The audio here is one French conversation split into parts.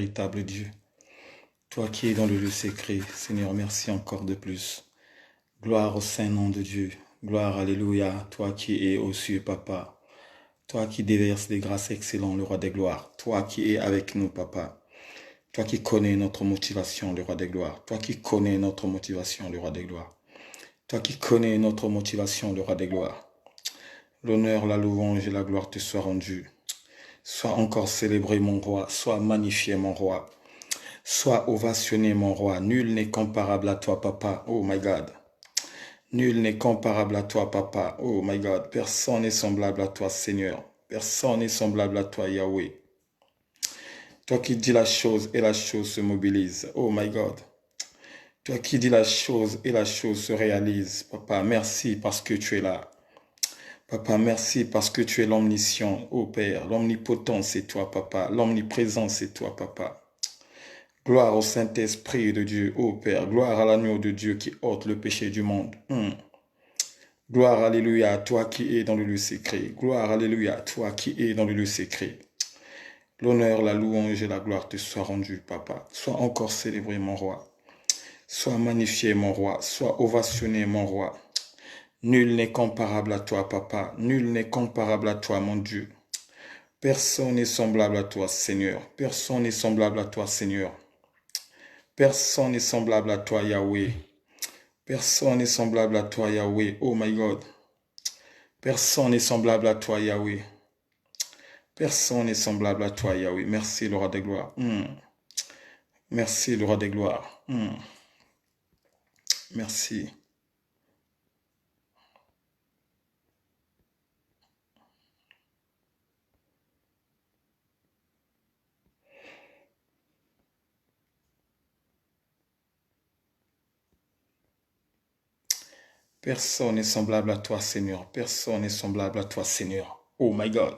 véritable Dieu. Toi qui es dans le lieu secret, Seigneur, merci encore de plus. Gloire au saint nom de Dieu. Gloire, alléluia, toi qui es aux cieux, Papa. Toi qui déverses des grâces excellentes, le roi des gloires. Toi qui es avec nous, Papa. Toi qui connais notre motivation, le roi des gloires. Toi qui connais notre motivation, le roi des gloires. Toi qui connais notre motivation, le roi des gloires. L'honneur, la louange et la gloire te soient rendus. Sois encore célébré, mon roi. Sois magnifié, mon roi. Sois ovationné, mon roi. Nul n'est comparable à toi, Papa. Oh my God. Nul n'est comparable à toi, Papa. Oh my God. Personne n'est semblable à toi, Seigneur. Personne n'est semblable à toi, Yahweh. Toi qui dis la chose et la chose se mobilise. Oh my God. Toi qui dis la chose et la chose se réalise. Papa, merci parce que tu es là. Papa, merci parce que tu es l'omniscient, oh Père. L'omnipotent, c'est toi, Papa. L'omniprésent, c'est toi, Papa. Gloire au Saint-Esprit de Dieu, ô Père. Gloire à l'agneau de Dieu qui ôte le péché du monde. Gloire, alléluia, à toi qui es dans le lieu secret. Gloire, alléluia, à toi qui es dans le lieu secret. L'honneur, la louange et la gloire te soient rendus, Papa. Sois encore célébré, mon roi. Sois magnifié, mon roi. Sois ovationné, mon roi. Nul n'est comparable à toi, Papa. Nul n'est comparable à toi, mon Dieu. Personne n'est semblable à toi, Seigneur. Personne n'est semblable à toi, Seigneur. Personne n'est semblable à toi, Yahweh. Personne n'est semblable à toi, Yahweh. Oh my God. Personne n'est semblable à toi, Yahweh. Personne n'est semblable à toi, Yahweh. Merci, le roi des gloires. Merci, le roi des gloires. Merci. Personne n'est semblable à toi, Seigneur. Personne n'est semblable à toi, Seigneur. Oh my God.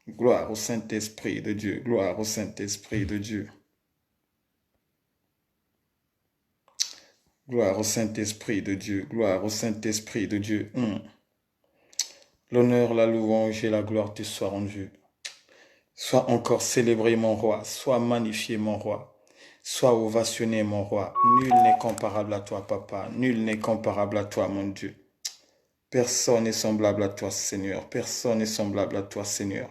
Gloire au Saint-Esprit de Dieu. Gloire au Saint-Esprit de Dieu. Gloire au Saint-Esprit de Dieu. Gloire au Saint-Esprit de Dieu. L'honneur, la louange et la gloire te soient rendus. Sois encore célébré, mon roi. Sois magnifié, mon roi. Sois ovationné, mon roi. Nul n'est comparable à toi, Papa. Nul n'est comparable à toi, mon Dieu. Personne n'est semblable à toi, Seigneur. Personne n'est semblable à toi, Seigneur.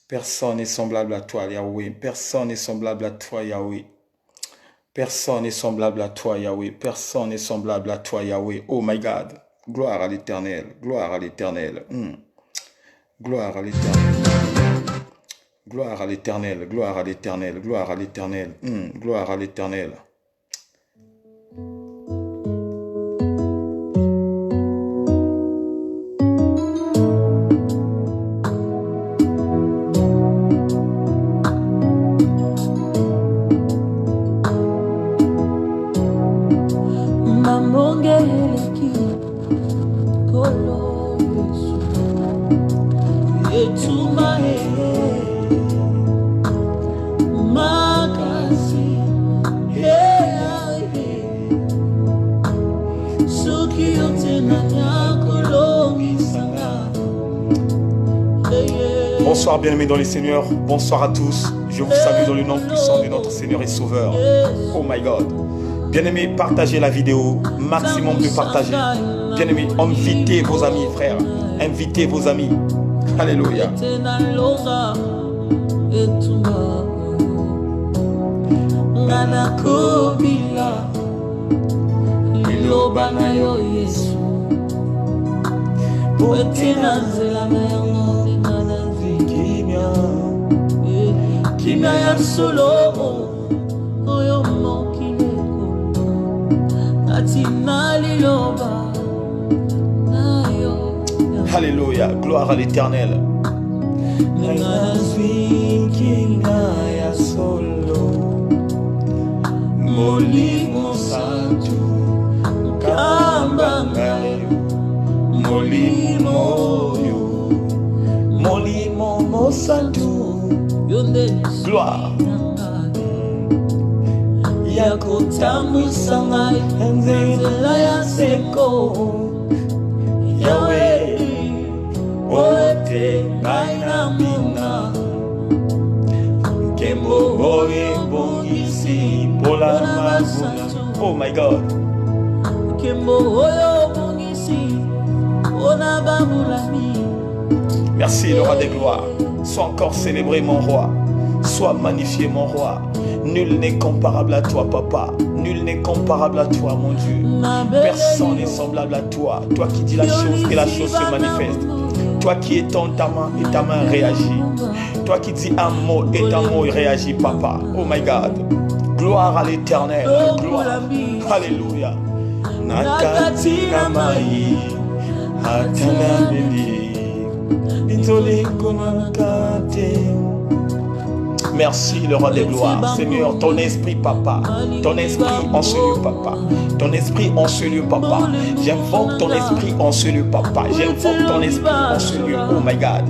Personne n'est semblable à toi, Yahweh. Personne n'est semblable à toi, Yahweh. Personne n'est semblable à toi, Yahweh. Personne n'est semblable à toi, Yahweh. Oh my God. Gloire à l'Éternel. Gloire à l'Éternel. Gloire à l'Éternel. Gloire à l'Éternel. Gloire à l'Éternel. Gloire à l'Éternel. Gloire à l'Éternel. Bonsoir bien-aimés dans les seigneurs, bonsoir à tous, je vous salue dans le nom puissant de notre Seigneur et Sauveur. Oh my God. Bien-aimés, partagez la vidéo, maximum de partager. Bien-aimés, invitez vos amis frères, invitez vos amis. Alléluia. Kimya ya solo oyo mokileko atina liloba nayo. Alléluia, gloire à l'Éternel. Kimya ya solo molimo santu kambanga molimo yo molimo mosantu. Gloire. Yakotambusa ngai nzela ya seko Yahweh ote ngai na mina nkembo oye bongisi pola mabuna. Oh my God. Merci le roi des gloires. Sois encore célébré mon roi. Sois magnifié mon roi. Nul n'est comparable à toi papa. Nul n'est comparable à toi mon Dieu. Personne n'est semblable à toi. Toi qui dis la chose et la chose se manifeste. Toi qui étends ta main et ta main réagit. Toi qui dis un mot et ta mot réagit papa. Oh my God. Gloire à l'éternel. Gloire. Alléluia. Nakati namai. Hatana beli. Bitoli kumakate. Merci le roi des gloires. Seigneur, ton esprit papa. Ton esprit en ce lieu papa. Ton esprit en ce lieu papa. J'invoque ton esprit en ce lieu papa. J'invoque ton esprit en ce lieu. Oh my God.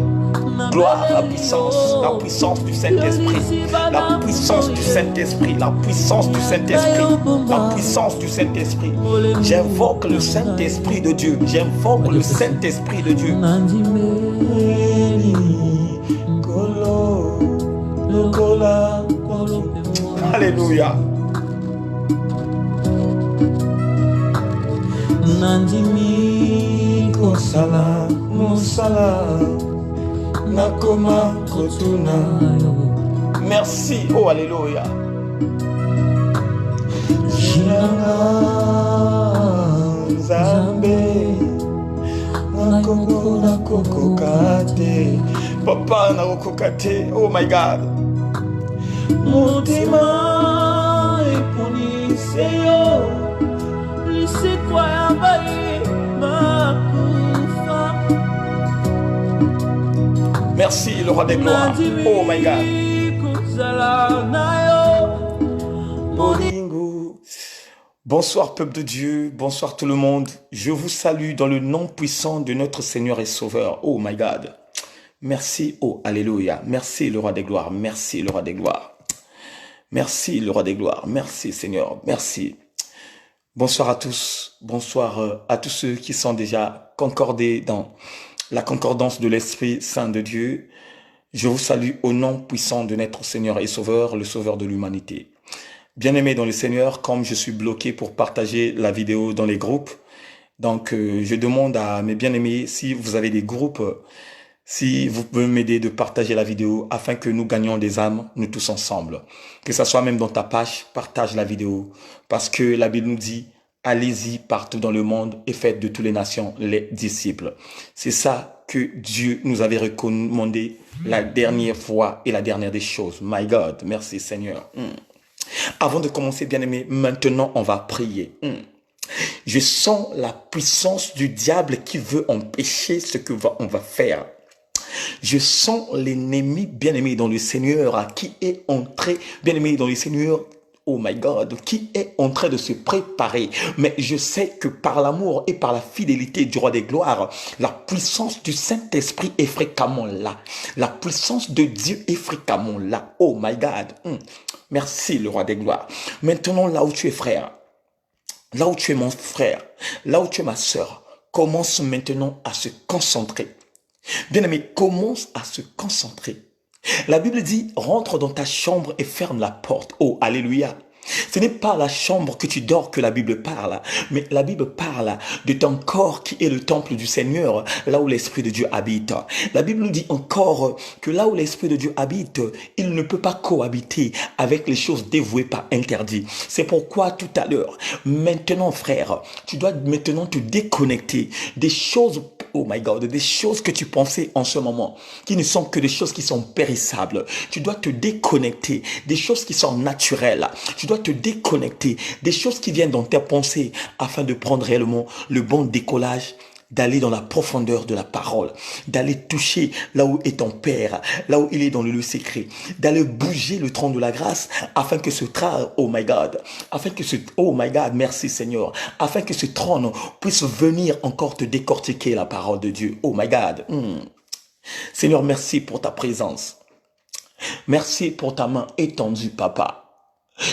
Gloire à la puissance du Saint-Esprit. La puissance du Saint-Esprit. La puissance du Saint-Esprit. La puissance du Saint-Esprit. J'invoque le Saint-Esprit de Dieu. J'invoque le Saint-Esprit de Dieu. Alléluia. Nandimi kosala mosala nakoma kotuna. Merci. Oh alléluia. Jinanga Nzambe nakoko nakokokate. Papa nakokokate. Oh my God. Mutima eponiseyo lisikwa ya baye makufa. Merci le roi des gloires. Oh my God. Bonsoir peuple de Dieu, bonsoir tout le monde. Je vous salue dans le nom puissant de notre Seigneur et Sauveur. Oh my God. Merci, oh alléluia. Merci le roi des gloires, merci le roi des gloires. Merci le roi des gloires, merci Seigneur, merci. Bonsoir à tous, bonsoir à tous ceux qui sont déjà concordés dans la concordance de l'Esprit Saint de Dieu. Je vous salue au nom puissant de notre Seigneur et Sauveur, le Sauveur de l'humanité. Bien-aimés dans le Seigneur, comme je suis bloqué pour partager la vidéo dans les groupes, donc je demande à mes bien-aimés, si vous avez des groupes, si vous pouvez m'aider de partager la vidéo afin que nous gagnions des âmes, nous tous ensemble. Que ça soit même dans ta page, partage la vidéo. Parce que la Bible nous dit, allez-y partout dans le monde et faites de toutes les nations les disciples. C'est ça que Dieu nous avait recommandé la dernière fois et la dernière des choses. My God, merci Seigneur. Avant de commencer, bien-aimés, maintenant on va prier. Je sens la puissance du diable qui veut empêcher ce que on va faire. Je sens l'ennemi bien-aimé dans le Seigneur qui est entré, bien-aimé dans le Seigneur, oh my God, qui est en train de se préparer. Mais je sais que par l'amour et par la fidélité du roi des gloires, la puissance du Saint-Esprit est fréquemment là. La puissance de Dieu est fréquemment là. Oh my God. Merci le roi des gloires. Maintenant, là où tu es frère, là où tu es mon frère, là où tu es ma sœur, commence maintenant à se concentrer. Bien-aimé, commence à se concentrer. La Bible dit, rentre dans ta chambre et ferme la porte. Oh, alléluia. Ce n'est pas la chambre que tu dors que la Bible parle, mais la Bible parle de ton corps qui est le temple du Seigneur, là où l'Esprit de Dieu habite. La Bible nous dit encore que là où l'Esprit de Dieu habite, il ne peut pas cohabiter avec les choses dévouées par interdit. C'est pourquoi tout à l'heure, maintenant frère, tu dois maintenant te déconnecter des choses, oh my God, des choses que tu pensais en ce moment, qui ne sont que des choses qui sont périssables. Tu dois te déconnecter des choses qui sont naturelles. Tu dois te déconnecter des choses qui viennent dans tes pensées afin de prendre réellement le bon décollage, d'aller dans la profondeur de la parole, d'aller toucher là où est ton Père, là où il est dans le lieu secret, d'aller bouger le trône de la grâce afin que ce trône, oh my God, oh my God, merci Seigneur, afin que ce trône puisse venir encore te décortiquer la parole de Dieu, oh my God. Seigneur, merci pour ta présence. Merci pour ta main étendue, Papa.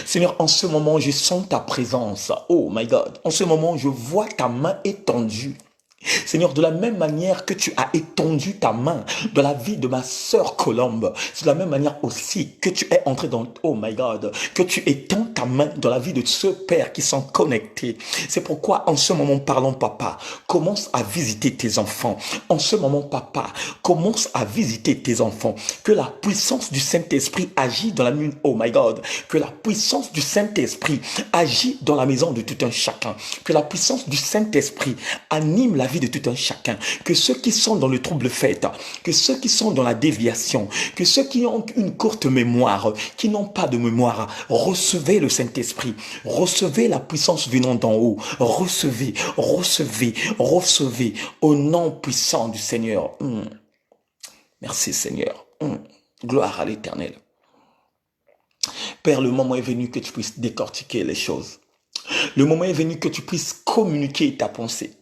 Seigneur, en ce moment, je sens ta présence. Oh my God. En ce moment, je vois ta main étendue. Seigneur, de la même manière que tu as étendu ta main dans la vie de ma sœur Colombe, c'est de la même manière aussi que tu es entré dans, oh my God, que tu étends ta main dans la vie de ceux pères qui sont connectés. C'est pourquoi en ce moment, parlons papa, commence à visiter tes enfants. En ce moment, papa, commence à visiter tes enfants. Que la puissance du Saint-Esprit agit dans la maison, oh my God, que la puissance du Saint-Esprit agit dans la maison de tout un chacun. Que la puissance du Saint-Esprit anime la vie de tout un chacun, que ceux qui sont dans le trouble fait, que ceux qui sont dans la déviation, que ceux qui ont une courte mémoire, qui n'ont pas de mémoire, recevez le Saint-Esprit, recevez la puissance venant d'en haut, recevez, recevez, recevez au nom puissant du Seigneur. Merci Seigneur. Gloire à l'Éternel. Père, le moment est venu que tu puisses décortiquer les choses. Le moment est venu que tu puisses communiquer ta pensée.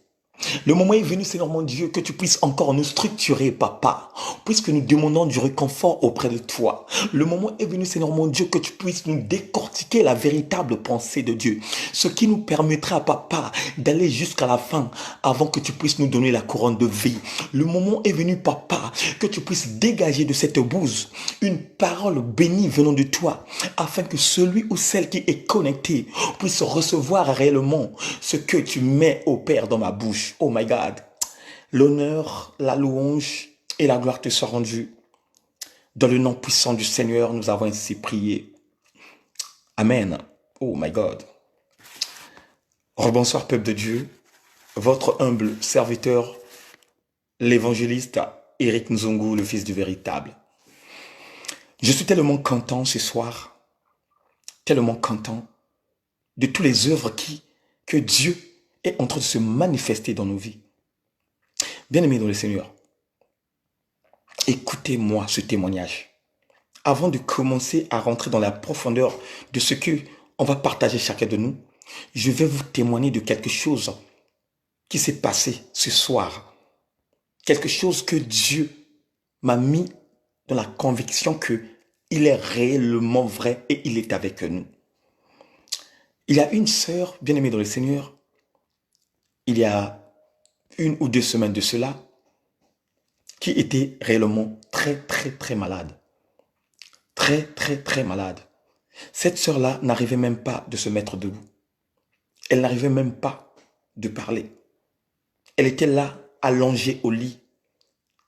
Le moment est venu, Seigneur mon Dieu, que tu puisses encore nous structurer, papa, puisque nous demandons du réconfort auprès de toi. Le moment est venu, Seigneur mon Dieu, que tu puisses nous décortiquer la véritable pensée de Dieu. Ce qui nous permettra, papa, d'aller jusqu'à la fin avant que tu puisses nous donner la couronne de vie. Le moment est venu, papa, que tu puisses dégager de cette bouse une parole bénie venant de toi, afin que celui ou celle qui est connecté puisse recevoir réellement ce que tu mets au Père dans ma bouche. Oh my God, l'honneur, la louange et la gloire te soient rendues. Dans le nom puissant du Seigneur, nous avons ainsi prié. Amen. Oh my God. Rebonsoir peuple de Dieu, votre humble serviteur, l'évangéliste Éric Nzongo, le fils du véritable. Je suis tellement content ce soir, tellement content de toutes les œuvres que Dieu est en train de se manifester dans nos vies. Bien-aimés dans le Seigneur, écoutez-moi ce témoignage. Avant de commencer à rentrer dans la profondeur de ce que on va partager chacun de nous, je vais vous témoigner de quelque chose qui s'est passé ce soir. Quelque chose que Dieu m'a mis dans la conviction que il est réellement vrai et il est avec nous. Il y a une sœur, bien-aimée dans le Seigneur, il y a 1 ou 2 semaines de cela, qui était réellement très malade. Très malade. Cette sœur-là n'arrivait même pas de se mettre debout. Elle n'arrivait même pas de parler. Elle était là, allongée au lit.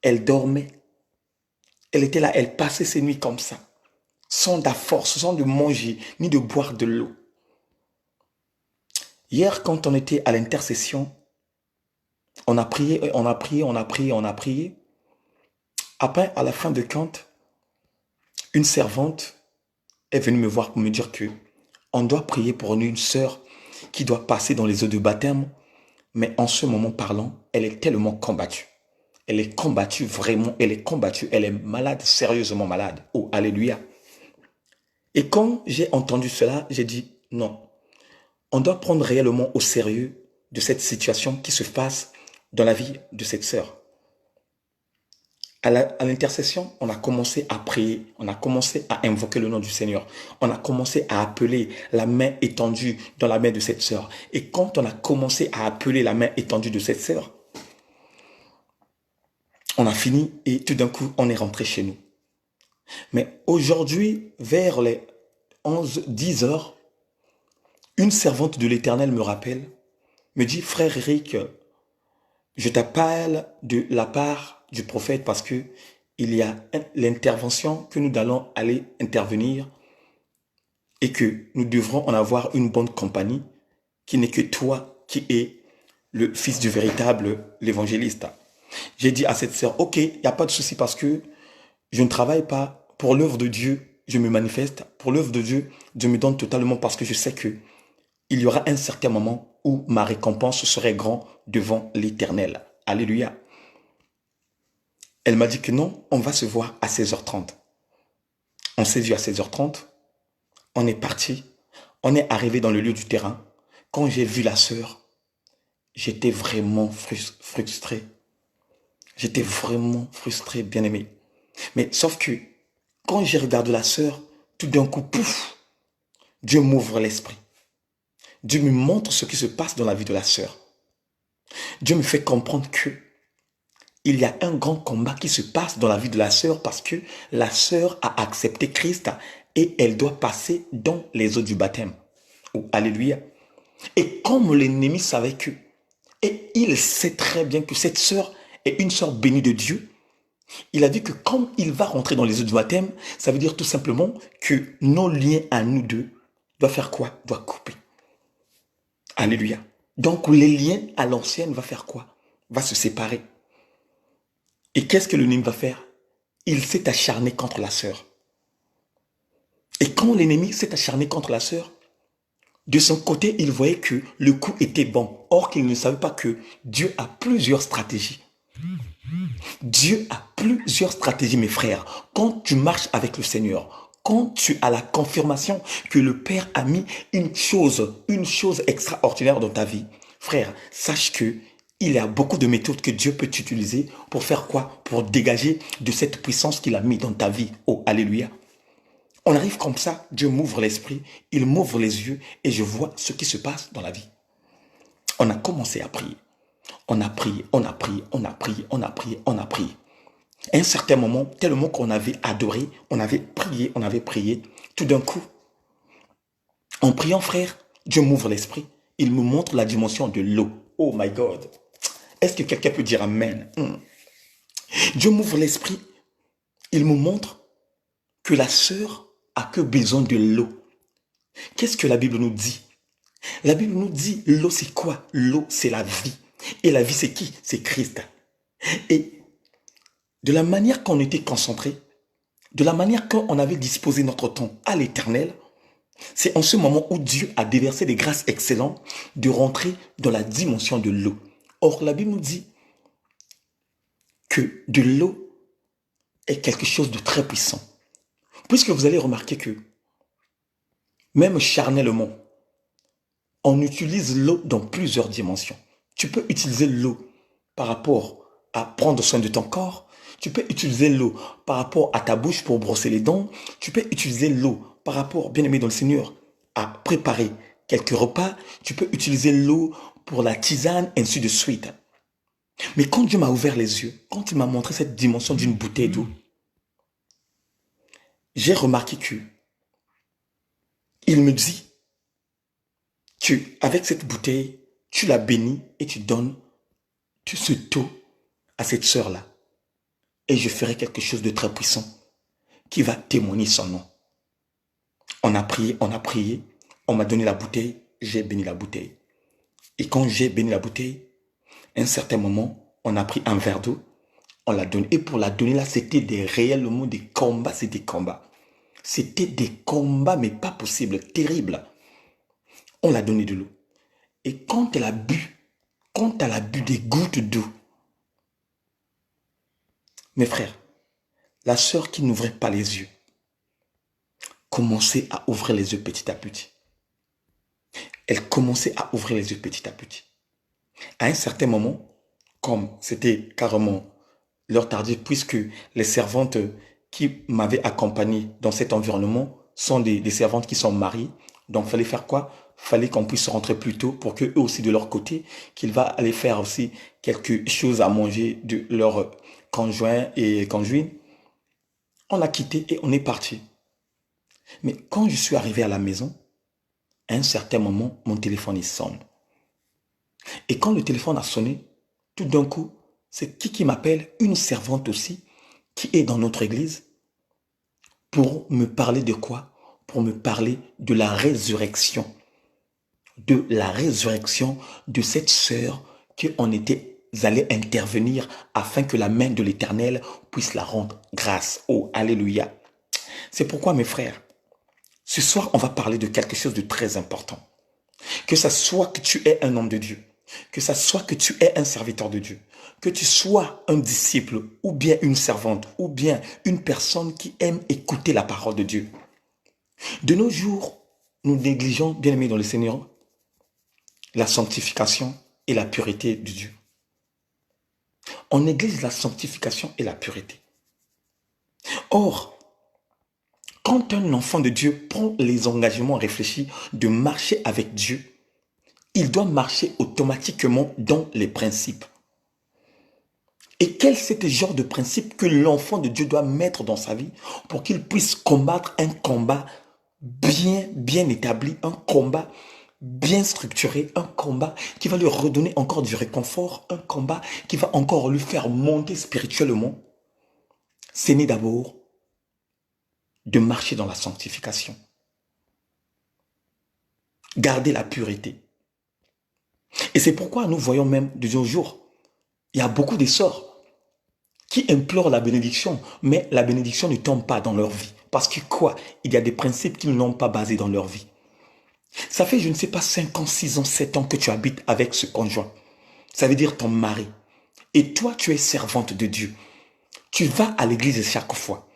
Elle dormait. Elle était là, elle passait ses nuits comme ça, sans de force, sans de manger, ni de boire de l'eau. Hier, quand on était à l'intercession, on a prié. Après, à la fin de compte, une servante est venue me voir pour me dire que on doit prier pour une sœur qui doit passer dans les eaux de baptême, mais en ce moment parlant, elle est tellement combattue. Elle est combattue vraiment, elle est combattue, elle est malade, sérieusement malade. Oh, alléluia. Et quand j'ai entendu cela, j'ai dit non. On doit prendre réellement au sérieux de cette situation qui se passe dans la vie de cette sœur. À l'intercession, on a commencé à prier, on a commencé à invoquer le nom du Seigneur, on a commencé à appeler la main étendue dans la main de cette sœur. Et quand on a commencé à appeler la main étendue de cette sœur, on a fini et tout d'un coup, on est rentré chez nous. Mais aujourd'hui, vers les 10 heures, une servante de l'Éternel me rappelle, me dit, frère Eric, je t'appelle de la part du prophète parce que il y a l'intervention que nous allons aller intervenir et que nous devrons en avoir une bonne compagnie qui n'est que toi qui es le fils du véritable, l'évangéliste. J'ai dit à cette sœur, ok, il n'y a pas de souci parce que je ne travaille pas pour l'œuvre de Dieu, je me manifeste. Pour l'œuvre de Dieu, je me donne totalement parce que je sais que il y aura un certain moment où ma récompense serait grande devant l'Éternel. Alléluia. Elle m'a dit que non, on va se voir à 16h30. On s'est vu à 16h30. On est parti. On est arrivé dans le lieu du terrain. Quand j'ai vu la sœur, j'étais vraiment frustré. J'étais vraiment frustré, bien-aimé. Mais sauf que quand j'ai regardé la sœur, tout d'un coup, pouf, Dieu m'ouvre l'esprit. Dieu me montre ce qui se passe dans la vie de la sœur. Dieu me fait comprendre que il y a un grand combat qui se passe dans la vie de la sœur parce que la sœur a accepté Christ et elle doit passer dans les eaux du baptême. Oh, alléluia. Et comme l'ennemi savait que, et il sait très bien que cette sœur est une sœur bénie de Dieu, il a dit que comme il va rentrer dans les eaux du baptême, ça veut dire tout simplement que nos liens à nous deux doivent faire quoi? Doivent couper. Alléluia. Donc les liens à l'ancienne va faire quoi? Va se séparer. Et qu'est-ce que l'ennemi va faire? Il s'est acharné contre la sœur. Et quand l'ennemi s'est acharné contre la sœur, de son côté, il voyait que le coup était bon. Or qu'il ne savait pas que Dieu a plusieurs stratégies. Dieu a plusieurs stratégies, mes frères. Quand tu marches avec le Seigneur, quand tu as la confirmation que le Père a mis une chose extraordinaire dans ta vie, frère, sache que il y a beaucoup de méthodes que Dieu peut utiliser pour faire quoi? Pour dégager de cette puissance qu'il a mis dans ta vie. Oh, alléluia. On arrive comme ça, Dieu m'ouvre l'esprit, il m'ouvre les yeux et je vois ce qui se passe dans la vie. On a commencé à prier. On a prié, on a prié, on a prié, on a prié, on a prié. À un certain moment, tellement qu'on avait adoré, on avait prié, tout d'un coup, en priant, frère, Dieu m'ouvre l'esprit, il me montre la dimension de l'eau. Oh my God. Est-ce que quelqu'un peut dire Amen? Dieu m'ouvre l'esprit, il me montre que la sœur a que besoin de l'eau. Qu'est-ce que la Bible nous dit? La Bible nous dit, l'eau c'est quoi? L'eau c'est la vie. Et la vie c'est qui? C'est Christ. Et de la manière qu'on était concentré, de la manière qu'on avait disposé notre temps à l'Éternel, c'est en ce moment où Dieu a déversé des grâces excellentes de rentrer dans la dimension de l'eau. Or, la Bible nous dit que de l'eau est quelque chose de très puissant. Puisque vous allez remarquer que même charnellement, on utilise l'eau dans plusieurs dimensions. Tu peux utiliser l'eau par rapport à prendre soin de ton corps. Tu peux utiliser l'eau par rapport à ta bouche pour brosser les dents. Tu peux utiliser l'eau par rapport, bien aimé dans le Seigneur, à préparer quelques repas. Tu peux utiliser l'eau pour la tisane, ainsi de suite. Mais quand Dieu m'a ouvert les yeux, quand il m'a montré cette dimension d'une bouteille d'eau, j'ai remarqué que il me dit, avec cette bouteille, tu la bénis et tu donnes ce taux à cette sœur-là. Et je ferai quelque chose de très puissant qui va témoigner son nom. On a prié, on m'a donné la bouteille, j'ai béni la bouteille. Et quand j'ai béni la bouteille, à un certain moment, on a pris un verre d'eau, on l'a donné. Et pour la donner là, c'était réellement des combats, c'était des combats. C'était des combats, mais pas possible, terribles. On l'a donné de l'eau. Et quand elle a bu des gouttes d'eau, mes frères, la sœur qui n'ouvrait pas les yeux commençait à ouvrir les yeux petit à petit. Elle commençait à ouvrir les yeux petit à petit. À un certain moment, comme c'était carrément l'heure tardive, puisque les servantes qui m'avaient accompagné dans cet environnement sont des servantes qui sont mariées, donc il fallait faire quoi? Fallait qu'on puisse rentrer plus tôt pour qu'eux aussi de leur côté, qu'ils va aller faire aussi quelque chose à manger de leur conjoint et conjointe. On a quitté et on est parti. Mais quand je suis arrivé à la maison, à un certain moment, mon téléphone sonne. Et quand le téléphone a sonné, tout d'un coup, c'est qui m'appelle? Une servante aussi, qui est dans notre église, pour me parler de quoi? Pour me parler de la résurrection. De la résurrection de cette sœur qu'on était allé intervenir afin que la main de l'Éternel puisse la rendre grâce. Oh, alléluia. C'est pourquoi, mes frères, ce soir, on va parler de quelque chose de très important. Que ça soit que tu es un homme de Dieu, que ça soit que tu es un serviteur de Dieu, que tu sois un disciple ou bien une servante ou bien une personne qui aime écouter la parole de Dieu. De nos jours, nous négligeons, bien aimés dans le Seigneur, la sanctification et la pureté de Dieu. On néglige la sanctification et la pureté. Or, quand un enfant de Dieu prend les engagements réfléchis de marcher avec Dieu, il doit marcher automatiquement dans les principes. Et quel c'est le genre de principe que l'enfant de Dieu doit mettre dans sa vie pour qu'il puisse combattre un combat bien établi, un combat bien structuré, un combat qui va lui redonner encore du réconfort, un combat qui va encore lui faire monter spirituellement. C'est né d'abord de marcher dans la sanctification. Garder la pureté. Et c'est pourquoi nous voyons même de nos jours, il y a beaucoup de sœurs qui implorent la bénédiction, mais la bénédiction ne tombe pas dans leur vie. Parce que quoi? Il y a des principes qu'ils n'ont pas basés dans leur vie. Ça fait, je ne sais pas, 5 ans, 6 ans, 7 ans que tu habites avec ce conjoint. Ça veut dire ton mari. Et toi, tu es servante de Dieu. Tu vas à l'église chaque fois.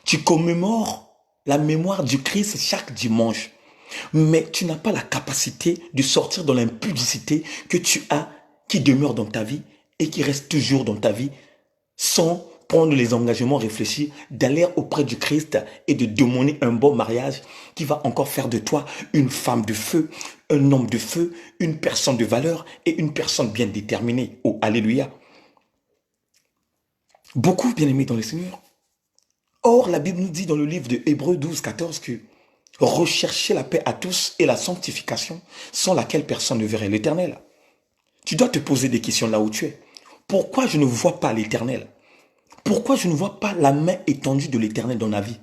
Tu commémores la mémoire du Christ chaque dimanche. Mais tu n'as pas la capacité de sortir dans l'impudicité que tu as, qui demeure dans ta vie et qui reste toujours dans ta vie, sans prendre les engagements réfléchis d'aller auprès du Christ et de demander un bon mariage qui va encore faire de toi une femme de feu, un homme de feu, une personne de valeur et une personne bien déterminée. Oh, alléluia. Beaucoup bien-aimés dans le Seigneur. Or, la Bible nous dit dans le livre de Hébreux 12, 14 que recherchez la paix à tous et la sanctification sans laquelle personne ne verrait l'Éternel. Tu dois te poser des questions là où tu es. Pourquoi je ne vois pas l'Éternel? Pourquoi je ne vois pas la main étendue de l'Éternel dans la vie?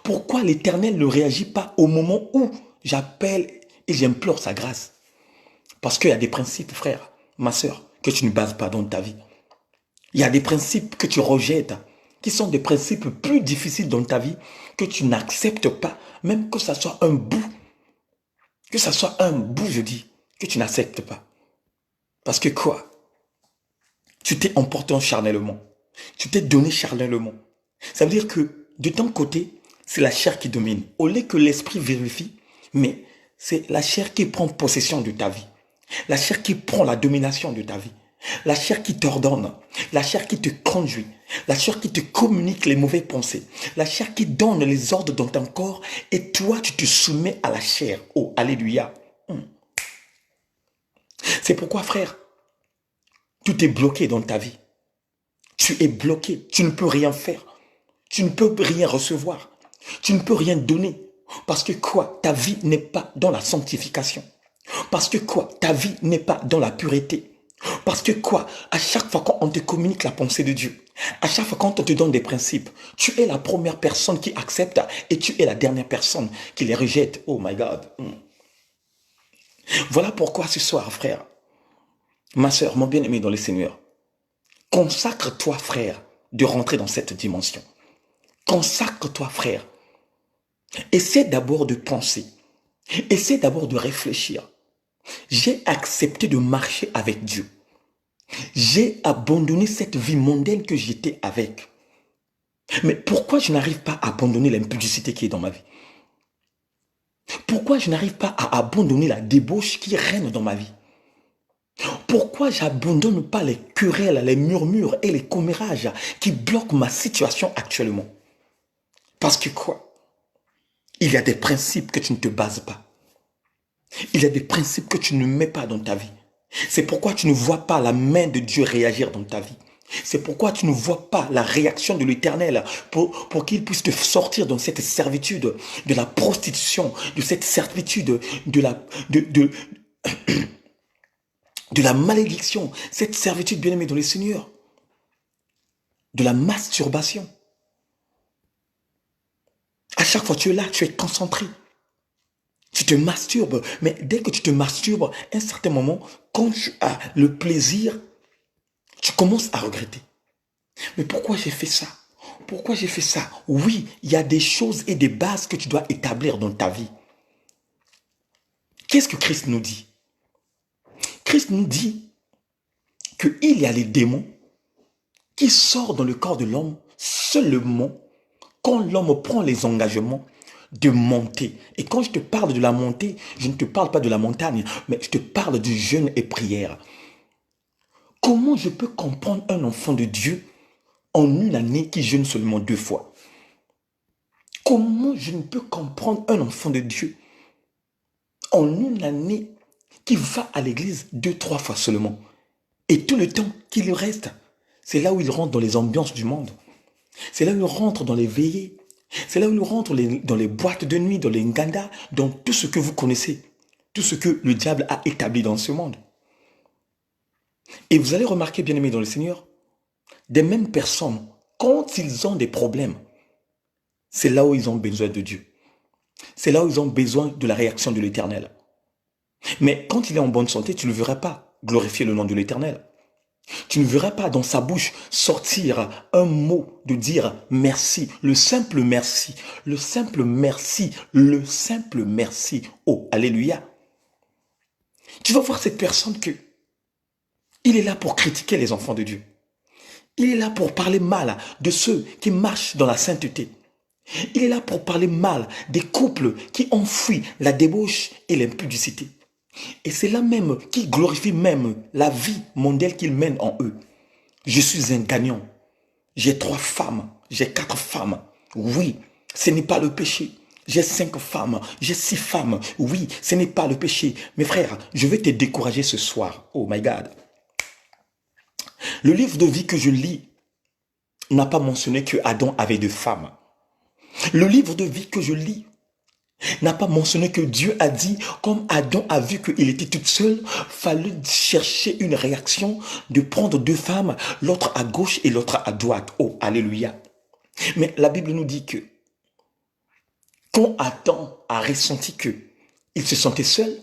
Pourquoi l'Éternel ne réagit pas au moment où j'appelle et j'implore sa grâce? Parce qu'il y a des principes, frère, ma soeur, que tu ne bases pas dans ta vie. Il y a des principes que tu rejettes, qui sont des principes plus difficiles dans ta vie, que tu n'acceptes pas, même que ça soit un bout. Que ça soit un bout, je dis, que tu n'acceptes pas. Parce que quoi? Tu t'es emporté charnellement. Tu t'es donné charnellement. Ça veut dire que de ton côté, c'est la chair qui domine. Au lieu que l'esprit vérifie, mais c'est la chair qui prend possession de ta vie. La chair qui prend la domination de ta vie. La chair qui t'ordonne. La chair qui te conduit. La chair qui te communique les mauvaises pensées. La chair qui donne les ordres dans ton corps. Et toi, tu te soumets à la chair. Oh, alléluia. C'est pourquoi, frère, tout est bloqué dans ta vie. Tu es bloqué. Tu ne peux rien faire. Tu ne peux rien recevoir. Tu ne peux rien donner. Parce que quoi? Ta vie n'est pas dans la sanctification. Parce que quoi? Ta vie n'est pas dans la pureté. Parce que quoi? À chaque fois qu'on te communique la pensée de Dieu, à chaque fois qu'on te donne des principes, tu es la première personne qui accepte et tu es la dernière personne qui les rejette. Oh my God. Voilà pourquoi ce soir, frère, ma soeur, mon bien-aimé dans le Seigneur, consacre-toi, frère, de rentrer dans cette dimension. Consacre-toi, frère. Essaie d'abord de penser. Essaie d'abord de réfléchir. J'ai accepté de marcher avec Dieu. J'ai abandonné cette vie mondaine que j'étais avec. Mais pourquoi je n'arrive pas à abandonner l'impudicité qui est dans ma vie? Pourquoi je n'arrive pas à abandonner la débauche qui règne dans ma vie? Pourquoi j'abandonne pas les querelles, les murmures et les commérages qui bloquent ma situation actuellement? Parce que quoi? Il y a des principes que tu ne te bases pas. Il y a des principes que tu ne mets pas dans ta vie. C'est pourquoi tu ne vois pas la main de Dieu réagir dans ta vie. C'est pourquoi tu ne vois pas la réaction de l'Éternel pour qu'il puisse te sortir dans cette servitude de la prostitution, de cette servitude de la malédiction, cette servitude bien-aimée dans le Seigneur, de la masturbation. À chaque fois tu es là, tu es concentré. Tu te masturbes, mais dès que tu te masturbes, à un certain moment, quand tu as le plaisir, tu commences à regretter. Mais pourquoi j'ai fait ça? Pourquoi j'ai fait ça? Oui, il y a des choses et des bases que tu dois établir dans ta vie. Qu'est-ce que Christ nous dit? Christ nous dit qu'il y a les démons qui sortent dans le corps de l'homme seulement quand l'homme prend les engagements de monter. Et quand je te parle de la montée, je ne te parle pas de la montagne, mais je te parle du jeûne et prière. Comment je peux comprendre un enfant de Dieu en une année qui jeûne seulement 2 fois? Comment je ne peux comprendre un enfant de Dieu en une année qui va à l'église 2-3 fois seulement. Et tout le temps qu'il reste, c'est là où il rentre dans les ambiances du monde. C'est là où il rentre dans les veillées. C'est là où il rentre dans les boîtes de nuit, dans les ngandas, dans tout ce que vous connaissez. Tout ce que le diable a établi dans ce monde. Et vous allez remarquer, bien-aimés dans le Seigneur, des mêmes personnes, quand ils ont des problèmes, c'est là où ils ont besoin de Dieu. C'est là où ils ont besoin de la réaction de l'Éternel. Mais quand il est en bonne santé, tu ne le verras pas glorifier le nom de l'Éternel. Tu ne verras pas dans sa bouche sortir un mot de dire merci, le simple merci, le simple merci, le simple merci. Oh, alléluia. Tu vas voir cette personne que il est là pour critiquer les enfants de Dieu. Il est là pour parler mal de ceux qui marchent dans la sainteté. Il est là pour parler mal des couples qui ont fui la débauche et l'impudicité. Et c'est là même qui glorifie même la vie mondiale qu'il mène en eux. Je suis un gagnant. J'ai 3 femmes, j'ai 4 femmes. Oui, ce n'est pas le péché. J'ai 5 femmes, j'ai 6 femmes. Oui, ce n'est pas le péché. Mes frères, je vais te décourager ce soir. Oh my God. Le livre de vie que je lis n'a pas mentionné que Adam avait 2 femmes. Le livre de vie que je lis n'a pas mentionné que Dieu a dit, comme Adam a vu qu'il était toute seule, fallait chercher une réaction de prendre 2 femmes, l'autre à gauche et l'autre à droite. Oh, alléluia. Mais la Bible nous dit que quand Adam a ressenti que il se sentait seul,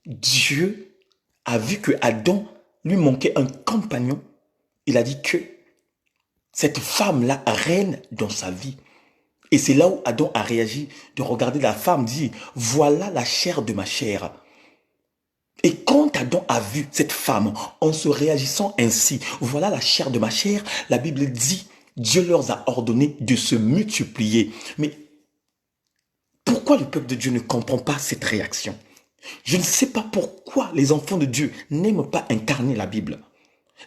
Dieu a vu que Adam lui manquait un compagnon. Il a dit que cette femme-là règne dans sa vie. Et c'est là où Adam a réagi, de regarder la femme, dit, voilà la chair de ma chair. Et quand Adam a vu cette femme, en se réagissant ainsi, voilà la chair de ma chair, la Bible dit, Dieu leur a ordonné de se multiplier. Mais pourquoi le peuple de Dieu ne comprend pas cette réaction? Je ne sais pas pourquoi les enfants de Dieu n'aiment pas incarner la Bible,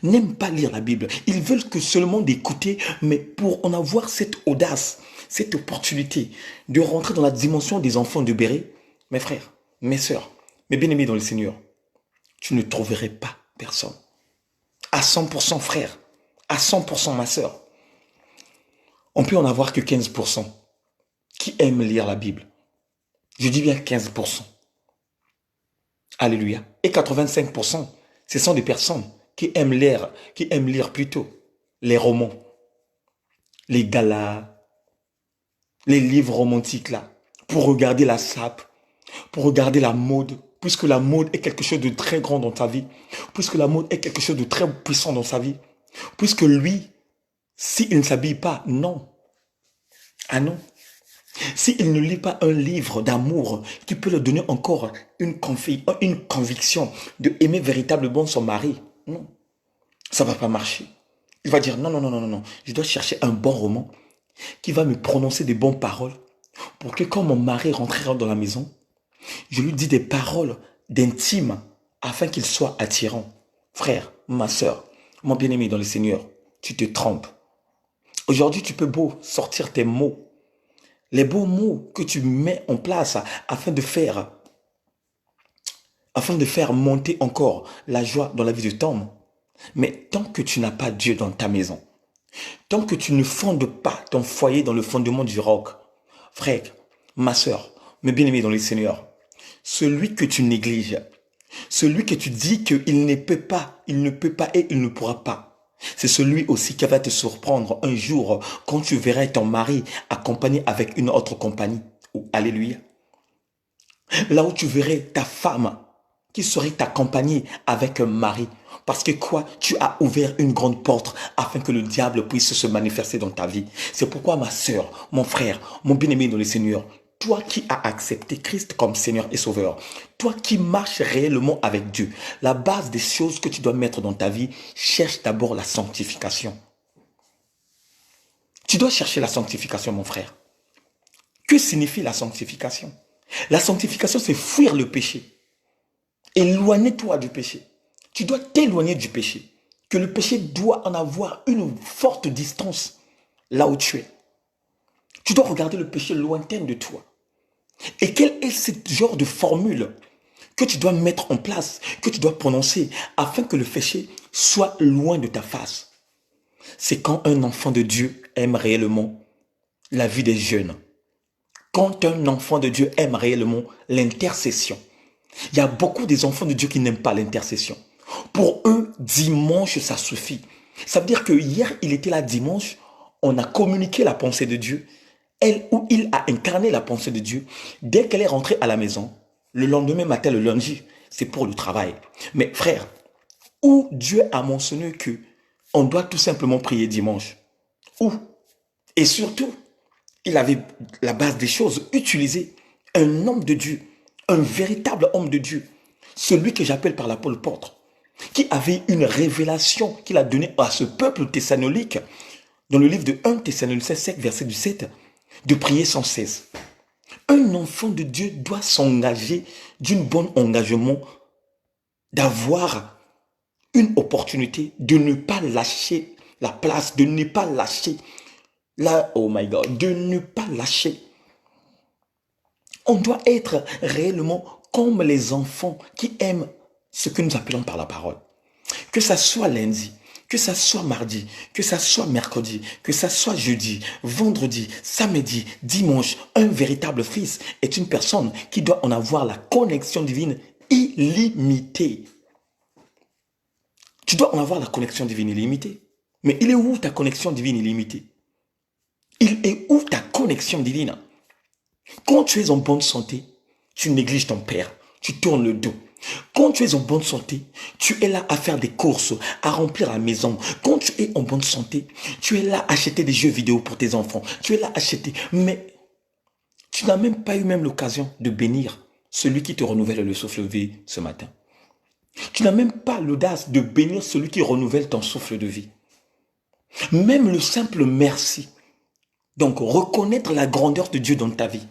n'aiment pas lire la Bible. Ils veulent que seulement d'écouter, mais pour en avoir cette audace, cette opportunité de rentrer dans la dimension des enfants de Béret, mes frères, mes sœurs, mes bien-aimés dans le Seigneur, tu ne trouverais pas personne. À 100% frère, à 100% ma sœur. On peut en avoir que 15% qui aiment lire la Bible. Je dis bien 15%. Alléluia. Et 85%, ce sont des personnes qui aiment lire plutôt les romans, les galas, les livres romantiques là, pour regarder la sape, pour regarder la mode, puisque la mode est quelque chose de très grand dans ta vie, puisque la mode est quelque chose de très puissant dans sa vie, puisque lui, s'il ne s'habille pas, non. Ah non. S'il ne lit pas un livre d'amour qui peut lui donner encore une conviction de aimer véritablement son mari, non, ça ne va pas marcher. Il va dire non, non, non, non, non, je dois chercher un bon roman qui va me prononcer des bonnes paroles pour que quand mon mari rentrera dans la maison, je lui dis des paroles d'intime afin qu'il soit attirant. Frère, ma soeur, mon bien-aimé dans le Seigneur, tu te trompes. Aujourd'hui, tu peux beau sortir tes mots, les beaux mots que tu mets en place afin de faire monter encore la joie dans la vie de ton homme. Mais tant que tu n'as pas Dieu dans ta maison, tant que tu ne fondes pas ton foyer dans le fondement du roc, frère, ma soeur, mes bien-aimés dans le Seigneur, celui que tu négliges, celui que tu dis qu'il ne peut pas et il ne pourra pas, c'est celui aussi qui va te surprendre un jour quand tu verras ton mari accompagné avec une autre compagnie. Oh, alléluia. Là où tu verrais ta femme qui serait accompagnée avec un mari. Parce que quoi? Tu as ouvert une grande porte afin que le diable puisse se manifester dans ta vie. C'est pourquoi ma soeur, mon frère, mon bien-aimé dans le Seigneur, toi qui as accepté Christ comme Seigneur et Sauveur, toi qui marches réellement avec Dieu, la base des choses que tu dois mettre dans ta vie, cherche d'abord la sanctification. Tu dois chercher la sanctification, mon frère. Que signifie la sanctification? La sanctification, c'est fuir le péché. Éloigne-toi du péché. Tu dois t'éloigner du péché. Que le péché doit en avoir une forte distance là où tu es. Tu dois regarder le péché lointain de toi. Et quel est ce genre de formule que tu dois mettre en place, que tu dois prononcer, afin que le péché soit loin de ta face. C'est quand un enfant de Dieu aime réellement la vie des jeunes. Quand un enfant de Dieu aime réellement l'intercession. Il y a beaucoup des enfants de Dieu qui n'aiment pas l'intercession. Pour eux, dimanche, ça suffit. Ça veut dire que hier, il était là dimanche, on a communiqué la pensée de Dieu, elle ou il a incarné la pensée de Dieu. Dès qu'elle est rentrée à la maison, le lendemain matin, le lundi, c'est pour le travail. Mais frère, où Dieu a mentionné que on doit tout simplement prier dimanche? Où? Et surtout, il avait la base des choses, utilisé un homme de Dieu, un véritable homme de Dieu, celui que j'appelle par l'apôtre, qui avait une révélation qu'il a donnée à ce peuple thessalonique, dans le livre de 1 Thessaloniciens 7, verset 17, de prier sans cesse. Un enfant de Dieu doit s'engager d'un bon engagement, d'avoir une opportunité, de ne pas lâcher la place, de ne pas lâcher oh my God, de ne pas lâcher. On doit être réellement comme les enfants qui aiment ce que nous appelons par la parole. Que ça soit lundi, que ça soit mardi, que ça soit mercredi, que ça soit jeudi, vendredi, samedi, dimanche, un véritable fils est une personne qui doit en avoir la connexion divine illimitée. Tu dois en avoir la connexion divine illimitée. Mais il est où ta connexion divine illimitée? Il est où ta connexion divine? Quand tu es en bonne santé, tu négliges ton père, tu tournes le dos. Quand tu es en bonne santé, tu es là à faire des courses, à remplir la maison. Quand tu es en bonne santé, tu es là à acheter des jeux vidéo pour tes enfants. Tu es là à acheter. Mais tu n'as même pas eu même l'occasion de bénir celui qui te renouvelle le souffle de vie ce matin. Tu n'as même pas l'audace de bénir celui qui renouvelle ton souffle de vie. Même le simple merci. Donc, reconnaître la grandeur de Dieu dans ta vie.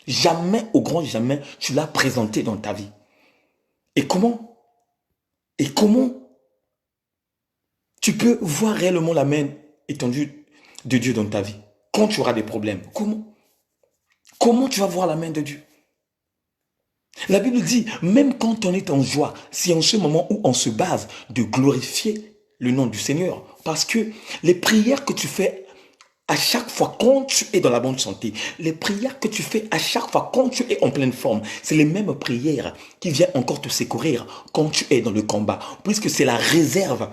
Jamais, au grand jamais, tu l'as présenté dans ta vie. Et comment tu peux voir réellement la main étendue de Dieu dans ta vie quand tu auras des problèmes? Comment tu vas voir la main de Dieu? La Bible dit, même quand on est en joie, c'est en ce moment où on se base de glorifier le nom du Seigneur. Parce que les prières que tu fais à chaque fois quand tu es dans la bonne santé, les prières que tu fais à chaque fois quand tu es en pleine forme, c'est les mêmes prières qui viennent encore te secourir quand tu es dans le combat. Puisque c'est la réserve.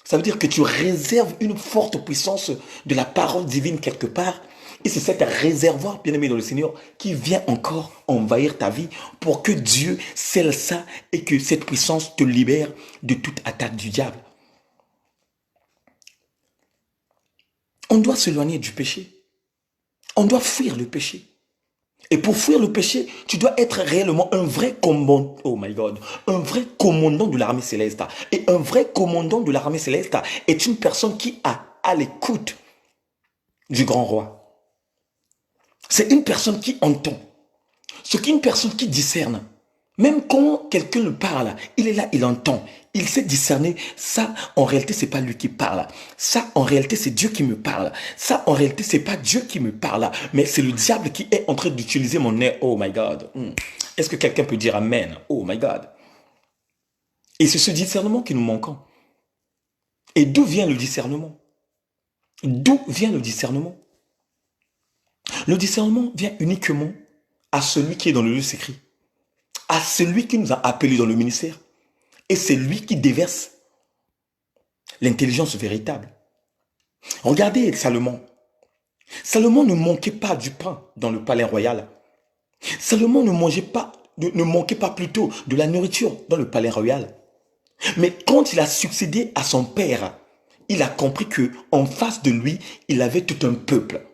Ça veut dire que tu réserves une forte puissance de la parole divine quelque part. Et c'est cet réservoir, bien-aimé dans le Seigneur, qui vient encore envahir ta vie pour que Dieu scelle ça et que cette puissance te libère de toute attaque du diable. On doit s'éloigner du péché. On doit fuir le péché. Et pour fuir le péché, tu dois être réellement un vrai commandant, oh my God, un vrai commandant de l'armée céleste. Et un vrai commandant de l'armée céleste est une personne qui a à l'écoute du grand roi. C'est une personne qui entend. C'est une personne qui discerne. Même quand quelqu'un le parle, il est là, il entend. Il sait discerner. Ça, en réalité, c'est pas lui qui parle. Ça, en réalité, c'est Dieu qui me parle. Ça, en réalité, c'est pas Dieu qui me parle. Mais c'est le diable qui est en train d'utiliser mon nez. Oh my God. Est-ce que quelqu'un peut dire Amen? Oh my God. Et c'est ce discernement qui nous manque. Et d'où vient le discernement? D'où vient le discernement? Le discernement vient uniquement à celui qui est dans le lieu secret, à celui qui nous a appelés dans le ministère. Et c'est lui qui déverse l'intelligence véritable. Regardez Salomon. Salomon ne manquait pas du pain dans le palais royal. Salomon ne manquait pas plutôt de la nourriture dans le palais royal. Mais quand il a succédé à son père, il a compris que en face de lui, il avait tout un peuple.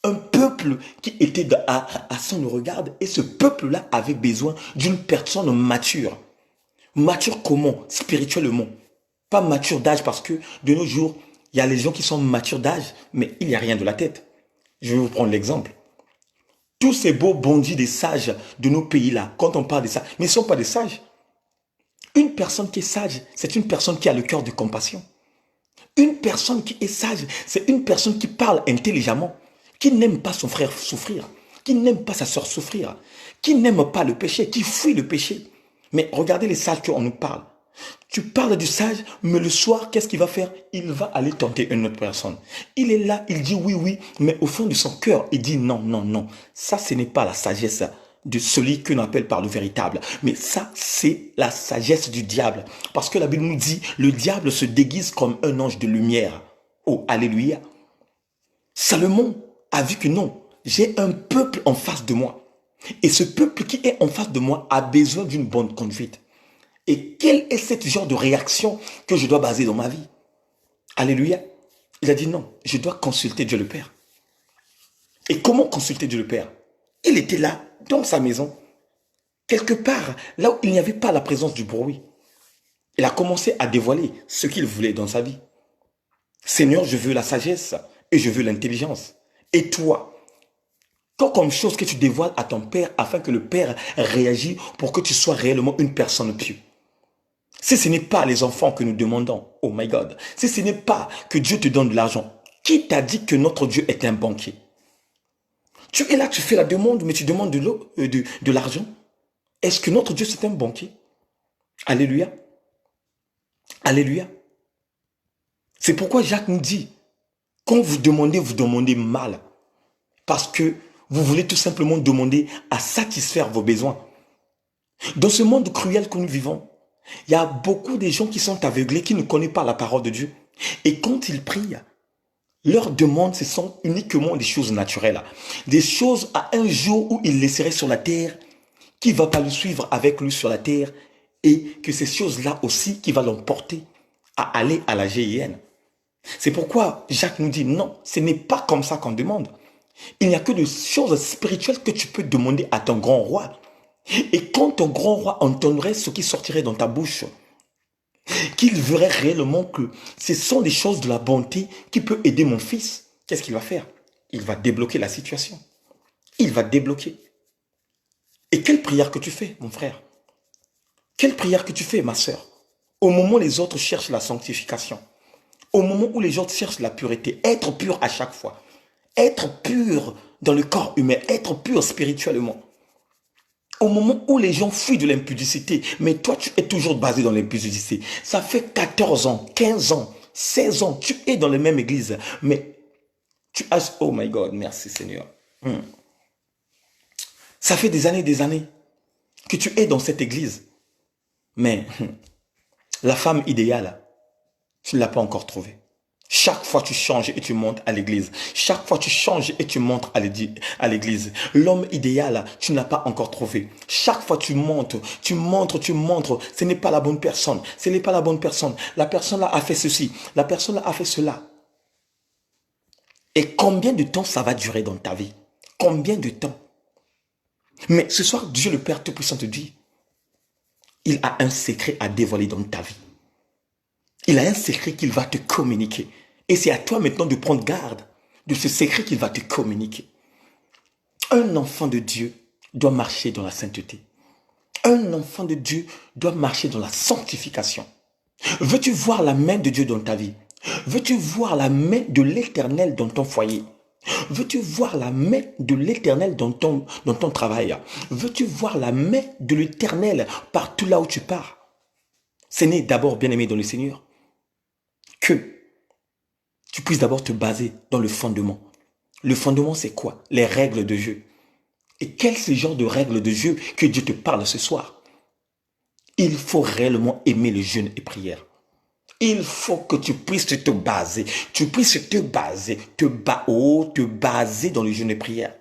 Un peuple qui était à son regard. Et ce peuple-là avait besoin d'une personne mature. Mature comment? Spirituellement. Pas mature d'âge parce que de nos jours, il y a les gens qui sont matures d'âge, mais il n'y a rien de la tête. Je vais vous prendre l'exemple. Tous ces beaux bandits des sages de nos pays-là, quand on parle de ça, mais ils ne sont pas des sages. Une personne qui est sage, c'est une personne qui a le cœur de compassion. Une personne qui est sage, c'est une personne qui parle intelligemment, qui n'aime pas son frère souffrir, qui n'aime pas sa soeur souffrir, qui n'aime pas le péché, qui fuit le péché. Mais regardez les sages qu'on nous parle. Tu parles du sage, mais le soir, qu'est-ce qu'il va faire? Il va aller tenter une autre personne. Il est là, il dit oui, oui, mais au fond de son cœur, il dit non, non, non. Ça, ce n'est pas la sagesse de celui que l'on appelle par le véritable. Mais ça, c'est la sagesse du diable. Parce que la Bible nous dit, le diable se déguise comme un ange de lumière. Oh, alléluia. Salomon a vu que non, j'ai un peuple en face de moi. Et ce peuple qui est en face de moi a besoin d'une bonne conduite. Et quel est ce genre de réaction que je dois baser dans ma vie? Alléluia. Il a dit non, je dois consulter Dieu le Père. Et comment consulter Dieu le Père? Il était là, dans sa maison, quelque part, là où il n'y avait pas la présence du bruit. Il a commencé à dévoiler ce qu'il voulait dans sa vie. Seigneur, je veux la sagesse et je veux l'intelligence. Et toi, quoi comme chose que tu dévoiles à ton Père afin que le Père réagisse pour que tu sois réellement une personne pieuse? Si ce n'est pas les enfants que nous demandons, oh my God, si ce n'est pas que Dieu te donne de l'argent, qui t'a dit que notre Dieu est un banquier? Tu es là, tu fais la demande, mais tu demandes de l'argent. Est-ce que notre Dieu c'est un banquier? Alléluia. Alléluia. C'est pourquoi Jacques nous dit, quand vous demandez mal. Parce que vous voulez tout simplement demander à satisfaire vos besoins. Dans ce monde cruel que nous vivons, il y a beaucoup de gens qui sont aveuglés, qui ne connaissent pas la parole de Dieu. Et quand ils prient, leurs demandes, ce sont uniquement des choses naturelles. Des choses à un jour où il laisserait sur la terre, qui ne va pas le suivre avec lui sur la terre, et que ces choses-là aussi qui va l'emporter à aller à la GIN. C'est pourquoi Jacques nous dit non, ce n'est pas comme ça qu'on demande. Il n'y a que des choses spirituelles que tu peux demander à ton grand roi. Et quand ton grand roi entendrait ce qui sortirait dans ta bouche, qu'il verrait réellement que ce sont des choses de la bonté qui peuvent aider mon fils, qu'est-ce qu'il va faire? Il va débloquer la situation. Il va débloquer. Et quelle prière que tu fais, mon frère? Quelle prière que tu fais, ma soeur? Au moment où les autres cherchent la sanctification, au moment où les autres cherchent la pureté, être pur à chaque fois, être pur dans le corps humain, être pur spirituellement. Au moment où les gens fuient de l'impudicité, mais toi tu es toujours basé dans l'impudicité. Ça fait 14 ans, 15 ans, 16 ans, tu es dans la même église, mais tu as... Oh my God, merci Seigneur. Ça fait des années que tu es dans cette église, mais la femme idéale, tu ne l'as pas encore trouvée. Chaque fois tu changes et tu montes à l'église. Chaque fois tu changes et tu montes à l'église. L'homme idéal, tu ne l'as pas encore trouvé. Chaque fois tu montes, tu montres. Ce n'est pas la bonne personne. Ce n'est pas la bonne personne. La personne là a fait ceci. La personne là a fait cela. Et combien de temps ça va durer dans ta vie? Combien de temps? Mais ce soir, Dieu le Père Tout-Puissant te dit, il a un secret à dévoiler dans ta vie. Il a un secret qu'il va te communiquer. Et c'est à toi maintenant de prendre garde de ce secret qu'il va te communiquer. Un enfant de Dieu doit marcher dans la sainteté. Un enfant de Dieu doit marcher dans la sanctification. Veux-tu voir la main de Dieu dans ta vie? Veux-tu voir la main de l'Éternel dans ton foyer? Veux-tu voir la main de l'Éternel dans ton travail? Veux-tu voir la main de l'Éternel partout là où tu pars? Ce n'est d'abord, bien-aimé dans le Seigneur, que tu puisses d'abord te baser dans le fondement. Le fondement, c'est quoi? Les règles de jeu. Et quel est ce genre de règles de jeu que Dieu te parle ce soir? Il faut réellement aimer le jeûne et prière. Il faut que tu puisses te baser. Tu puisses te baser. Te baser dans le jeûne et prière.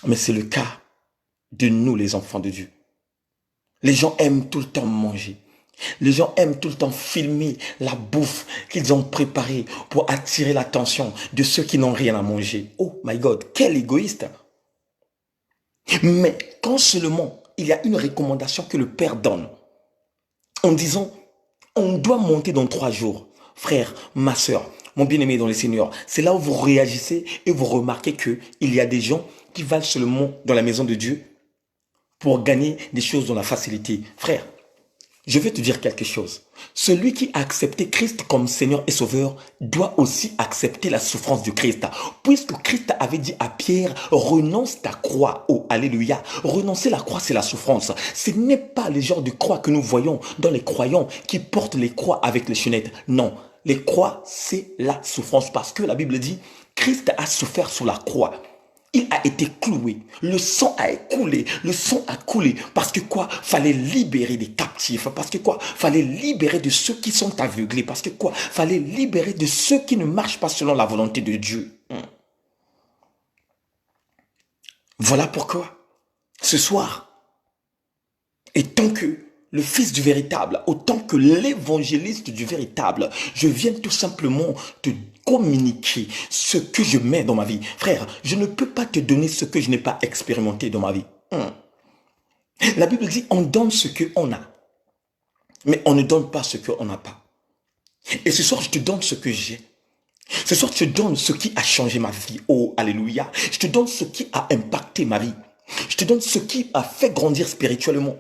Mais c'est le cas de nous, les enfants de Dieu. Les gens aiment tout le temps manger. Les gens aiment tout le temps filmer la bouffe qu'ils ont préparée pour attirer l'attention de ceux qui n'ont rien à manger. Oh my God, quel égoïste! Mais quand seulement il y a une recommandation que le Père donne, en disant, on doit monter dans 3 jours. Frère, ma soeur, mon bien-aimé dans le Seigneur, c'est là où vous réagissez et vous remarquez qu'il y a des gens qui valent seulement dans la maison de Dieu pour gagner des choses dans la facilité. Frère, je vais te dire quelque chose. Celui qui a accepté Christ comme Seigneur et Sauveur doit aussi accepter la souffrance du Christ. Puisque Christ avait dit à Pierre, renonce ta croix. Oh, alléluia. Renoncer la croix, c'est la souffrance. Ce n'est pas les genres de croix que nous voyons dans les croyants qui portent les croix avec les chaînettes. Non, les croix, c'est la souffrance. Parce que la Bible dit, Christ a souffert sur la croix. Il a été cloué, le sang a coulé, parce que quoi? Fallait libérer des captifs, parce que quoi? Fallait libérer de ceux qui sont aveuglés, parce que quoi? Fallait libérer de ceux qui ne marchent pas selon la volonté de Dieu. Voilà pourquoi, ce soir, et tant que le Fils du véritable, autant que l'évangéliste du véritable, je viens tout simplement te communiquer ce que je mets dans ma vie. Frère, je ne peux pas te donner ce que je n'ai pas expérimenté dans ma vie. La Bible dit, on donne ce qu'on a, mais on ne donne pas ce qu'on n'a pas. Et ce soir, je te donne ce que j'ai. Ce soir, je te donne ce qui a changé ma vie. Oh, alléluia. Je te donne ce qui a impacté ma vie. Je te donne ce qui a fait grandir spirituellement.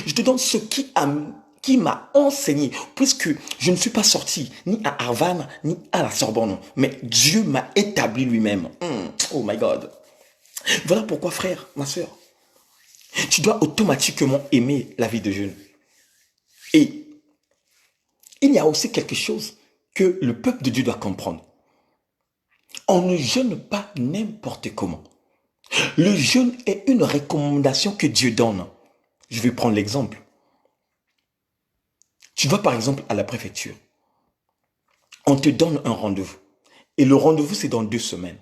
Je te donne ce qui m'a enseigné, puisque je ne suis pas sorti ni à Harvard, ni à la Sorbonne, mais Dieu m'a établi lui-même. Oh my God. Voilà pourquoi, frère, ma soeur, tu dois automatiquement aimer la vie de jeûne. Et il y a aussi quelque chose que le peuple de Dieu doit comprendre. On ne jeûne pas n'importe comment. Le jeûne est une recommandation que Dieu donne. Je vais prendre l'exemple. Tu vas par exemple à la préfecture. On te donne un rendez-vous. Et le rendez-vous, c'est dans 2 semaines.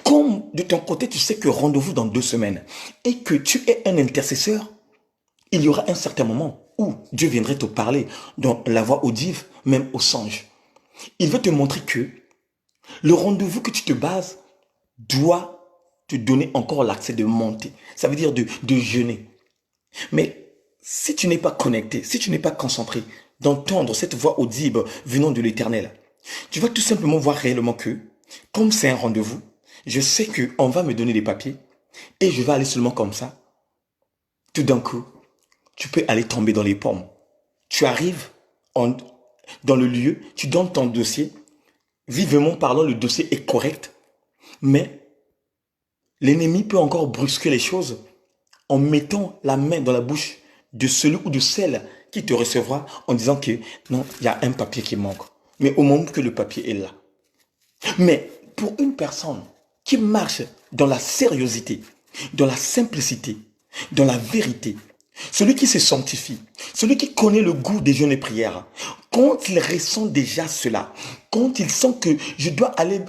Comme de ton côté, tu sais que rendez-vous dans 2 semaines et que tu es un intercesseur, il y aura un certain moment où Dieu viendrait te parler dans la voix audible, même au songe. Il veut te montrer que le rendez-vous que tu te bases doit te donner encore l'accès de monter. Ça veut dire de jeûner. Mais si tu n'es pas connecté, si tu n'es pas concentré d'entendre cette voix audible venant de l'Éternel, tu vas tout simplement voir réellement que, comme c'est un rendez-vous, je sais qu'on va me donner des papiers et je vais aller seulement comme ça. Tout d'un coup, tu peux aller tomber dans les pommes. Tu arrives dans le lieu, tu donnes ton dossier. Vivement parlant, le dossier est correct, mais l'ennemi peut encore brusquer les choses en mettant la main dans la bouche de celui ou de celle qui te recevra en disant que non, il y a un papier qui manque. Mais au moment que le papier est là. Mais pour une personne qui marche dans la sérieuxité, dans la simplicité, dans la vérité, celui qui se sanctifie, celui qui connaît le goût des jeûnes et prières, quand il ressent déjà cela, quand il sent que je dois aller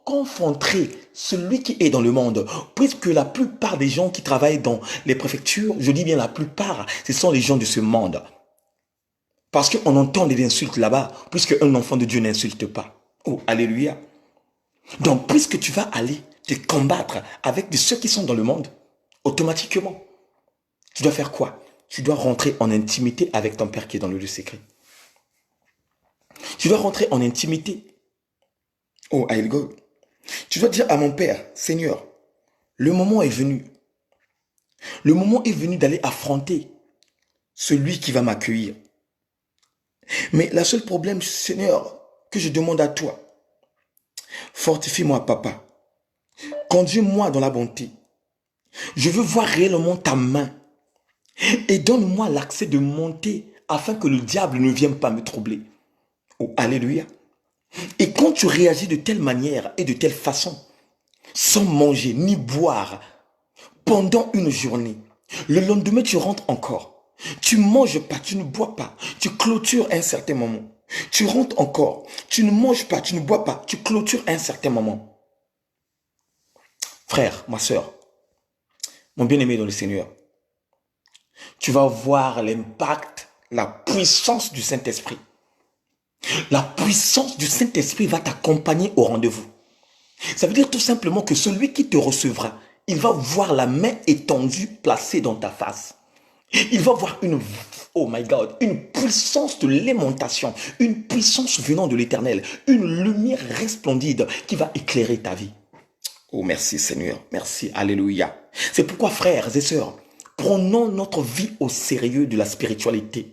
confronter celui qui est dans le monde, puisque la plupart des gens qui travaillent dans les préfectures, je dis bien la plupart, ce sont les gens de ce monde. Parce qu'on entend des insultes là-bas, puisque un enfant de Dieu n'insulte pas. Oh, alléluia. Donc, puisque tu vas aller te combattre avec ceux qui sont dans le monde, automatiquement, tu dois faire quoi? Tu dois rentrer en intimité avec ton Père qui est dans le lieu secret. Tu dois rentrer en intimité. Oh, I'll go. Tu dois dire à mon Père, Seigneur, le moment est venu. Le moment est venu d'aller affronter celui qui va m'accueillir. Mais le seul problème, Seigneur, que je demande à toi, fortifie-moi, Papa. Conduis-moi dans la bonté. Je veux voir réellement ta main. Et donne-moi l'accès de monter afin que le diable ne vienne pas me troubler. Oh, alléluia. Et quand tu réagis de telle manière et de telle façon, sans manger ni boire, pendant une journée, le lendemain tu rentres encore. Tu ne manges pas, tu ne bois pas, tu clôtures un certain moment. Tu rentres encore, tu ne manges pas, tu ne bois pas, tu clôtures un certain moment. Frère, ma soeur, mon bien-aimé dans le Seigneur, tu vas voir l'impact, la puissance du Saint-Esprit. La puissance du Saint-Esprit va t'accompagner au rendez-vous. Ça veut dire tout simplement que celui qui te recevra, il va voir la main étendue placée dans ta face. Il va voir oh my God, une puissance de l'aimantation, une puissance venant de l'Éternel, une lumière resplendide qui va éclairer ta vie. Oh merci Seigneur, merci, alléluia. C'est pourquoi frères et sœurs, Prenons notre vie au sérieux de la spiritualité.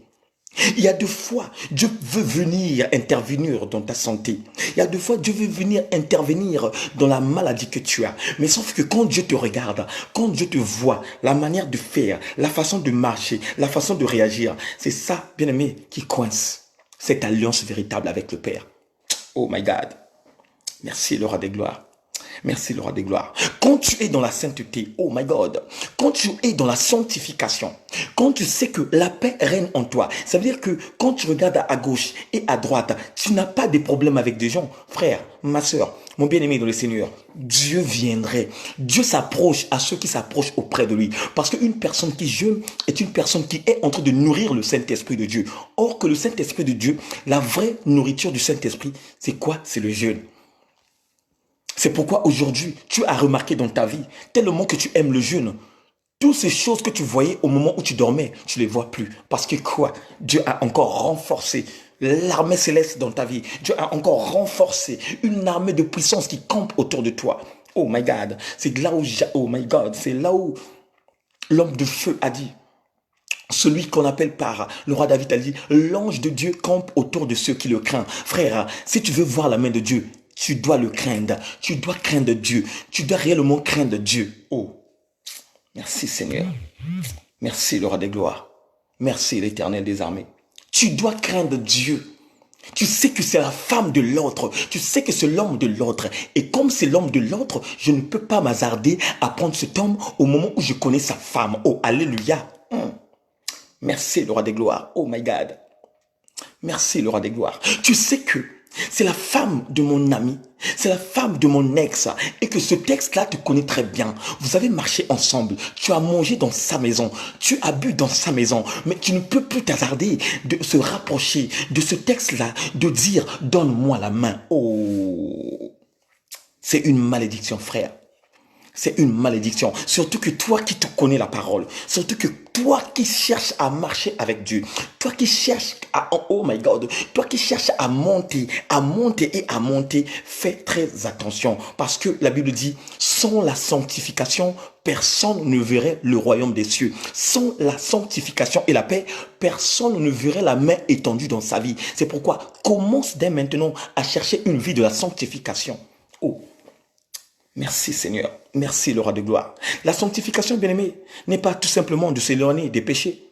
Il y a deux fois, Dieu veut venir intervenir dans ta santé. Il y a deux fois, Dieu veut venir intervenir dans la maladie que tu as. Mais sauf que quand Dieu te regarde, quand Dieu te voit, la manière de faire, la façon de marcher, la façon de réagir, c'est ça, bien-aimé, qui coince cette alliance véritable avec le Père. Oh my God. Merci, le roi des gloires. Merci, le roi des gloires. Quand tu es dans la sainteté, oh my God, quand tu es dans la sanctification, quand tu sais que la paix règne en toi, ça veut dire que quand tu regardes à gauche et à droite, tu n'as pas de problème avec des gens. Frère, ma soeur, mon bien-aimé dans le Seigneur, Dieu viendrait. Dieu s'approche à ceux qui s'approchent auprès de lui. Parce qu'une personne qui jeûne est une personne qui est en train de nourrir le Saint-Esprit de Dieu. Or que le Saint-Esprit de Dieu, la vraie nourriture du Saint-Esprit, c'est quoi? C'est le jeûne. C'est pourquoi aujourd'hui, tu as remarqué dans ta vie, tellement que tu aimes le jeûne, toutes ces choses que tu voyais au moment où tu dormais, tu ne les vois plus. Parce que quoi? Dieu a encore renforcé l'armée céleste dans ta vie. Dieu a encore renforcé une armée de puissance qui campe autour de toi. Oh my God, c'est là où, oh my God, c'est là où l'homme de feu a dit, celui qu'on appelle par le roi David a dit, l'ange de Dieu campe autour de ceux qui le craignent. Frère, si tu veux voir la main de Dieu, tu dois le craindre. Tu dois craindre Dieu. Tu dois réellement craindre Dieu. Oh, merci Seigneur. Merci le roi des gloires. Merci l'Éternel des armées. Tu dois craindre Dieu. Tu sais que c'est la femme de l'autre. Tu sais que c'est l'homme de l'autre. Et comme c'est l'homme de l'autre, je ne peux pas m'hasarder à prendre cet homme au moment où je connais sa femme. Oh, alléluia. Merci le roi des gloires. Oh my God. Merci le roi des gloires. Tu sais que c'est la femme de mon ami, c'est la femme de mon ex, et que ce texte-là te connaît très bien. Vous avez marché ensemble, tu as mangé dans sa maison, tu as bu dans sa maison, mais tu ne peux plus t'hasarder de se rapprocher de ce texte-là, de dire « donne-moi la main ». Oh, c'est une malédiction, frère. C'est une malédiction. Surtout que toi qui te connais la parole, surtout que toi qui cherches à marcher avec Dieu, toi qui cherches à, oh my God, toi qui cherches à monter et à monter, fais très attention. Parce que la Bible dit, sans la sanctification, personne ne verrait le royaume des cieux. Sans la sanctification et la paix, personne ne verrait la main étendue dans sa vie. C'est pourquoi commence dès maintenant à chercher une vie de la sanctification. Oh. Merci Seigneur, merci le roi de gloire. La sanctification, bien-aimé, n'est pas tout simplement de s'éloigner des péchés.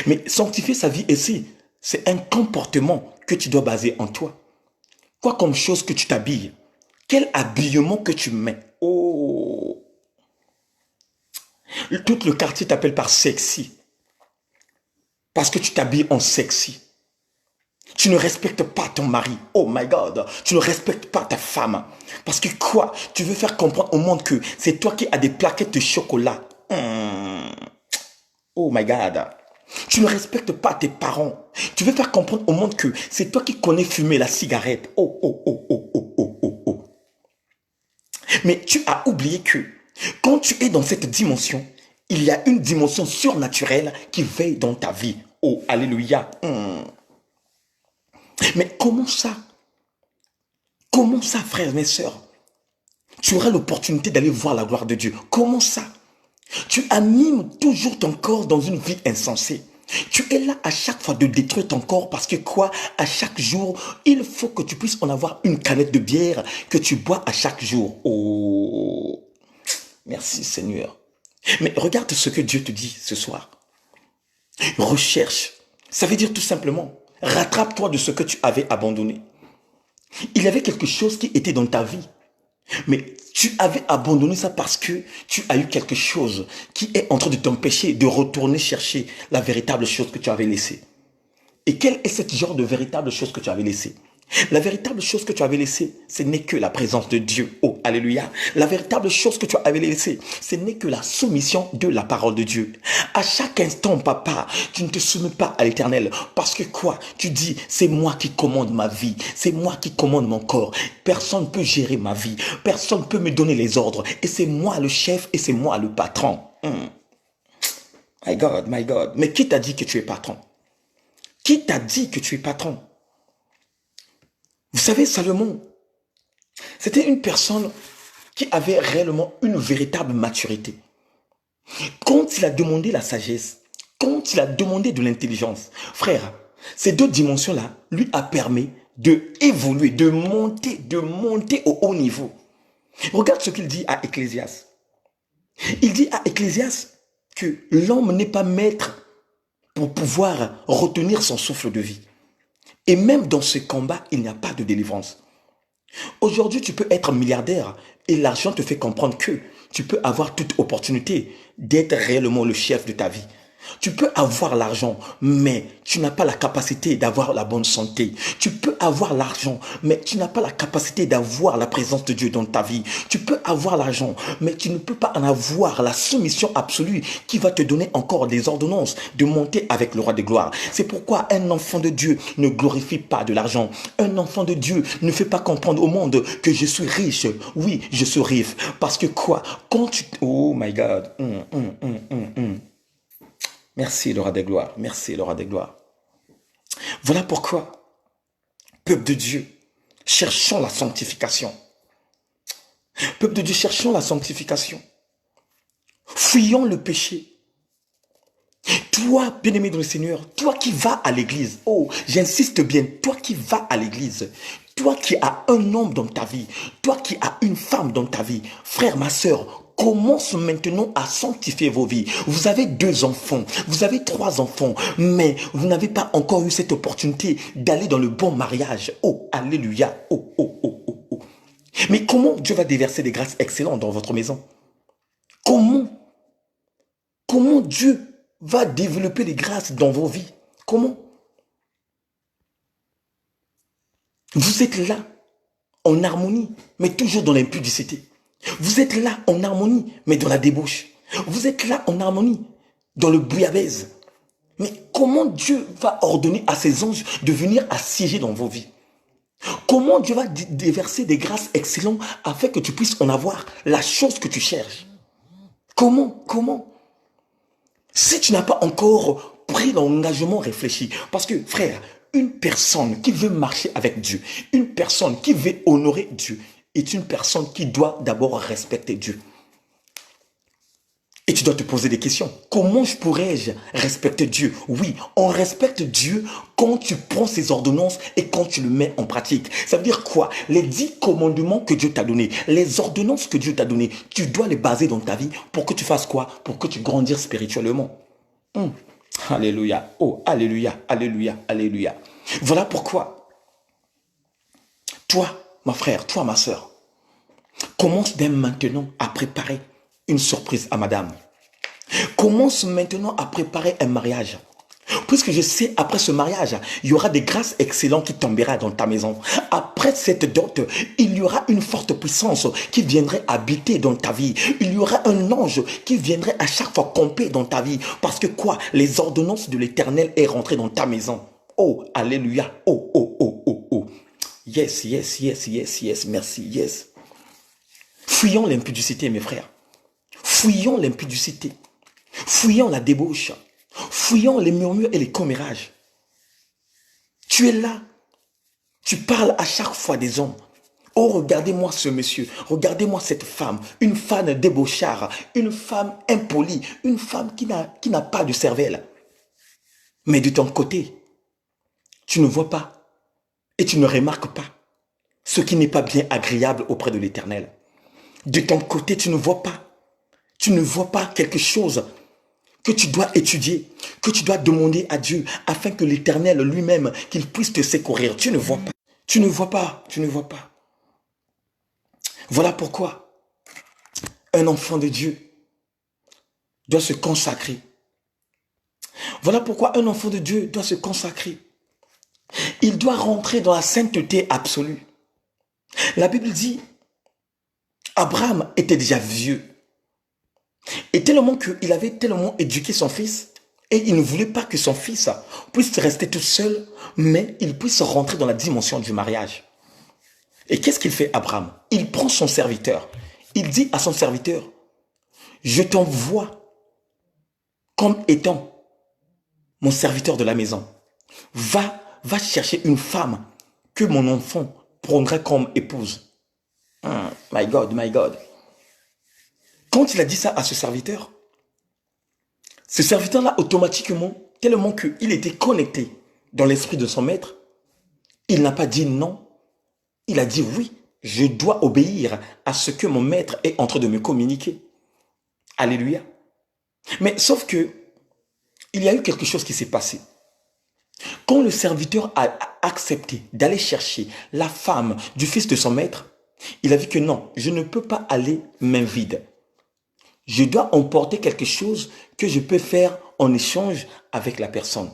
Mais sanctifier sa vie ici, c'est un comportement que tu dois baser en toi. Quoi comme chose que tu t'habilles? Quel habillement que tu mets? Oh! Tout le quartier t'appelle par sexy. Parce que tu t'habilles en sexy. Tu ne respectes pas ton mari. Oh my God. Tu ne respectes pas ta femme. Parce que quoi? Tu veux faire comprendre au monde que c'est toi qui as des plaquettes de chocolat. Oh my God. Tu ne respectes pas tes parents. Tu veux faire comprendre au monde que c'est toi qui connais fumer la cigarette. Oh, oh, oh, oh, oh, oh, oh, oh. Mais tu as oublié que quand tu es dans cette dimension, il y a une dimension surnaturelle qui veille dans ta vie. Oh, alléluia. Mais comment ça? Comment ça, frères et sœurs? Tu auras l'opportunité d'aller voir la gloire de Dieu. Comment ça? Tu animes toujours ton corps dans une vie insensée. Tu es là à chaque fois de détruire ton corps parce que quoi? À chaque jour, il faut que tu puisses en avoir une canette de bière que tu bois à chaque jour. Oh, merci Seigneur. Mais regarde ce que Dieu te dit ce soir. Recherche. Ça veut dire tout simplement, rattrape-toi de ce que tu avais abandonné. Il y avait quelque chose qui était dans ta vie. Mais tu avais abandonné ça parce que tu as eu quelque chose qui est en train de t'empêcher de retourner chercher la véritable chose que tu avais laissée. Et quel est ce genre de véritable chose que tu avais laissée? La véritable chose que tu avais laissée, ce n'est que la présence de Dieu. Oh, alléluia. La véritable chose que tu avais laissée, ce n'est que la soumission de la parole de Dieu. À chaque instant, papa, tu ne te soumets pas à l'Éternel. Parce que quoi? Tu dis, c'est moi qui commande ma vie. C'est moi qui commande mon corps. Personne ne peut gérer ma vie. Personne ne peut me donner les ordres. Et c'est moi le chef et c'est moi le patron. My God, my God. Mais qui t'a dit que tu es patron? Qui t'a dit que tu es patron? Vous savez, Salomon, c'était une personne qui avait réellement une véritable maturité. quand il a demandé la sagesse, quand il a demandé de l'intelligence, frère, ces deux dimensions-là lui a permis de évoluer, de monter au haut niveau. Regarde ce qu'il dit à Ecclésias. Il dit à Ecclésias que l'homme n'est pas maître pour pouvoir retenir son souffle de vie. Et même dans ce combat, il n'y a pas de délivrance. Aujourd'hui, tu peux être milliardaire et l'argent te fait comprendre que tu peux avoir toute opportunité d'être réellement le chef de ta vie. Tu peux avoir l'argent, mais tu n'as pas la capacité d'avoir la bonne santé. Tu peux avoir l'argent, mais tu n'as pas la capacité d'avoir la présence de Dieu dans ta vie. Tu peux avoir l'argent, mais tu ne peux pas en avoir la soumission absolue qui va te donner encore des ordonnances de monter avec le roi de gloire. C'est pourquoi un enfant de Dieu ne glorifie pas de l'argent. Un enfant de Dieu ne fait pas comprendre au monde que je suis riche. Oui, je suis riche. Parce que quoi? Quand tu... Oh my God. Merci, le roi des gloires. Merci, le roi des gloires. Voilà pourquoi, peuple de Dieu, cherchons la sanctification. Peuple de Dieu, cherchons la sanctification. Fuyons le péché. Toi, bien-aimé dans le Seigneur, toi qui vas à l'église, oh, j'insiste bien, toi qui vas à l'église, toi qui as un homme dans ta vie, toi qui as une femme dans ta vie, frère, ma soeur, commence maintenant à sanctifier vos vies. Vous avez 2 enfants, vous avez 3 enfants, mais vous n'avez pas encore eu cette opportunité d'aller dans le bon mariage. Oh, alléluia. Oh, oh, oh, oh, oh. Mais comment Dieu va déverser des grâces excellentes dans votre maison? Comment Dieu va développer des grâces dans vos vies? Comment? Vous êtes là, en harmonie, mais toujours dans l'impudicité. Vous êtes là en harmonie, mais dans la débauche. Vous êtes là en harmonie, dans le bouillabaisse. Mais comment Dieu va ordonner à ses anges de venir assiéger dans vos vies? Comment Dieu va déverser des grâces excellentes afin que tu puisses en avoir la chose que tu cherches? Comment? Si tu n'as pas encore pris l'engagement réfléchi, parce que frère, une personne qui veut marcher avec Dieu, une personne qui veut honorer Dieu, est une personne qui doit d'abord respecter Dieu. Et tu dois te poser des questions. Comment pourrais-je respecter Dieu? Oui, on respecte Dieu quand tu prends ses ordonnances et quand tu le mets en pratique. Ça veut dire quoi? Les 10 commandements que Dieu t'a donnés, les ordonnances que Dieu t'a données, tu dois les baser dans ta vie pour que tu fasses quoi? Pour que tu grandisses spirituellement. Alléluia. Oh, alléluia, alléluia, alléluia. Voilà pourquoi, toi, ma frère, toi, ma soeur, commence dès maintenant à préparer une surprise à madame. Commence maintenant à préparer un mariage. Puisque je sais, après ce mariage, il y aura des grâces excellentes qui tomberont dans ta maison. Après cette dot, il y aura une forte puissance qui viendrait habiter dans ta vie. Il y aura un ange qui viendrait à chaque fois camper dans ta vie. Parce que quoi? Les ordonnances de l'Éternel est rentrée dans ta maison. Oh, alléluia. Oh, oh, oh, oh, oh. Yes, yes, yes, yes, yes, merci, yes. Fuyons l'impudicité, mes frères. Fuyons l'impudicité. Fuyons la débauche. Fuyons les murmures et les commérages. Tu es là. Tu parles à chaque fois des hommes. Oh, regardez-moi ce monsieur. Regardez-moi cette femme. Une femme débauchard. Une femme impolie. Une femme qui n'a pas de cervelle. Mais de ton côté, tu ne vois pas et tu ne remarques pas ce qui n'est pas bien agréable auprès de l'Éternel. De ton côté, tu ne vois pas. Tu ne vois pas quelque chose que tu dois étudier, que tu dois demander à Dieu afin que l'Éternel lui-même, qu'il puisse te secourir. Tu ne vois pas. Tu ne vois pas. Tu ne vois pas. Voilà pourquoi un enfant de Dieu doit se consacrer. Voilà pourquoi un enfant de Dieu doit se consacrer. Il doit rentrer dans la sainteté absolue. La Bible dit, Abraham était déjà vieux. Et tellement qu'il avait tellement éduqué son fils, et il ne voulait pas que son fils puisse rester tout seul, mais il puisse rentrer dans la dimension du mariage. Et qu'est-ce qu'il fait, Abraham? Il prend son serviteur. Il dit à son serviteur, je t'envoie comme étant mon serviteur de la maison. Va chercher une femme que mon enfant prendra comme épouse. My God, my God. Quand il a dit ça à ce serviteur, Ce serviteur-là, automatiquement, tellement qu'il était connecté dans l'esprit de son maître, il n'a pas dit non. Il a dit oui, je dois obéir à ce que mon maître est en train de me communiquer. Alléluia. Mais sauf que, il y a eu quelque chose qui s'est passé. Quand le serviteur a accepté d'aller chercher la femme du fils de son maître, il a vu que non, je ne peux pas aller main vide. Je dois emporter quelque chose que je peux faire en échange avec la personne.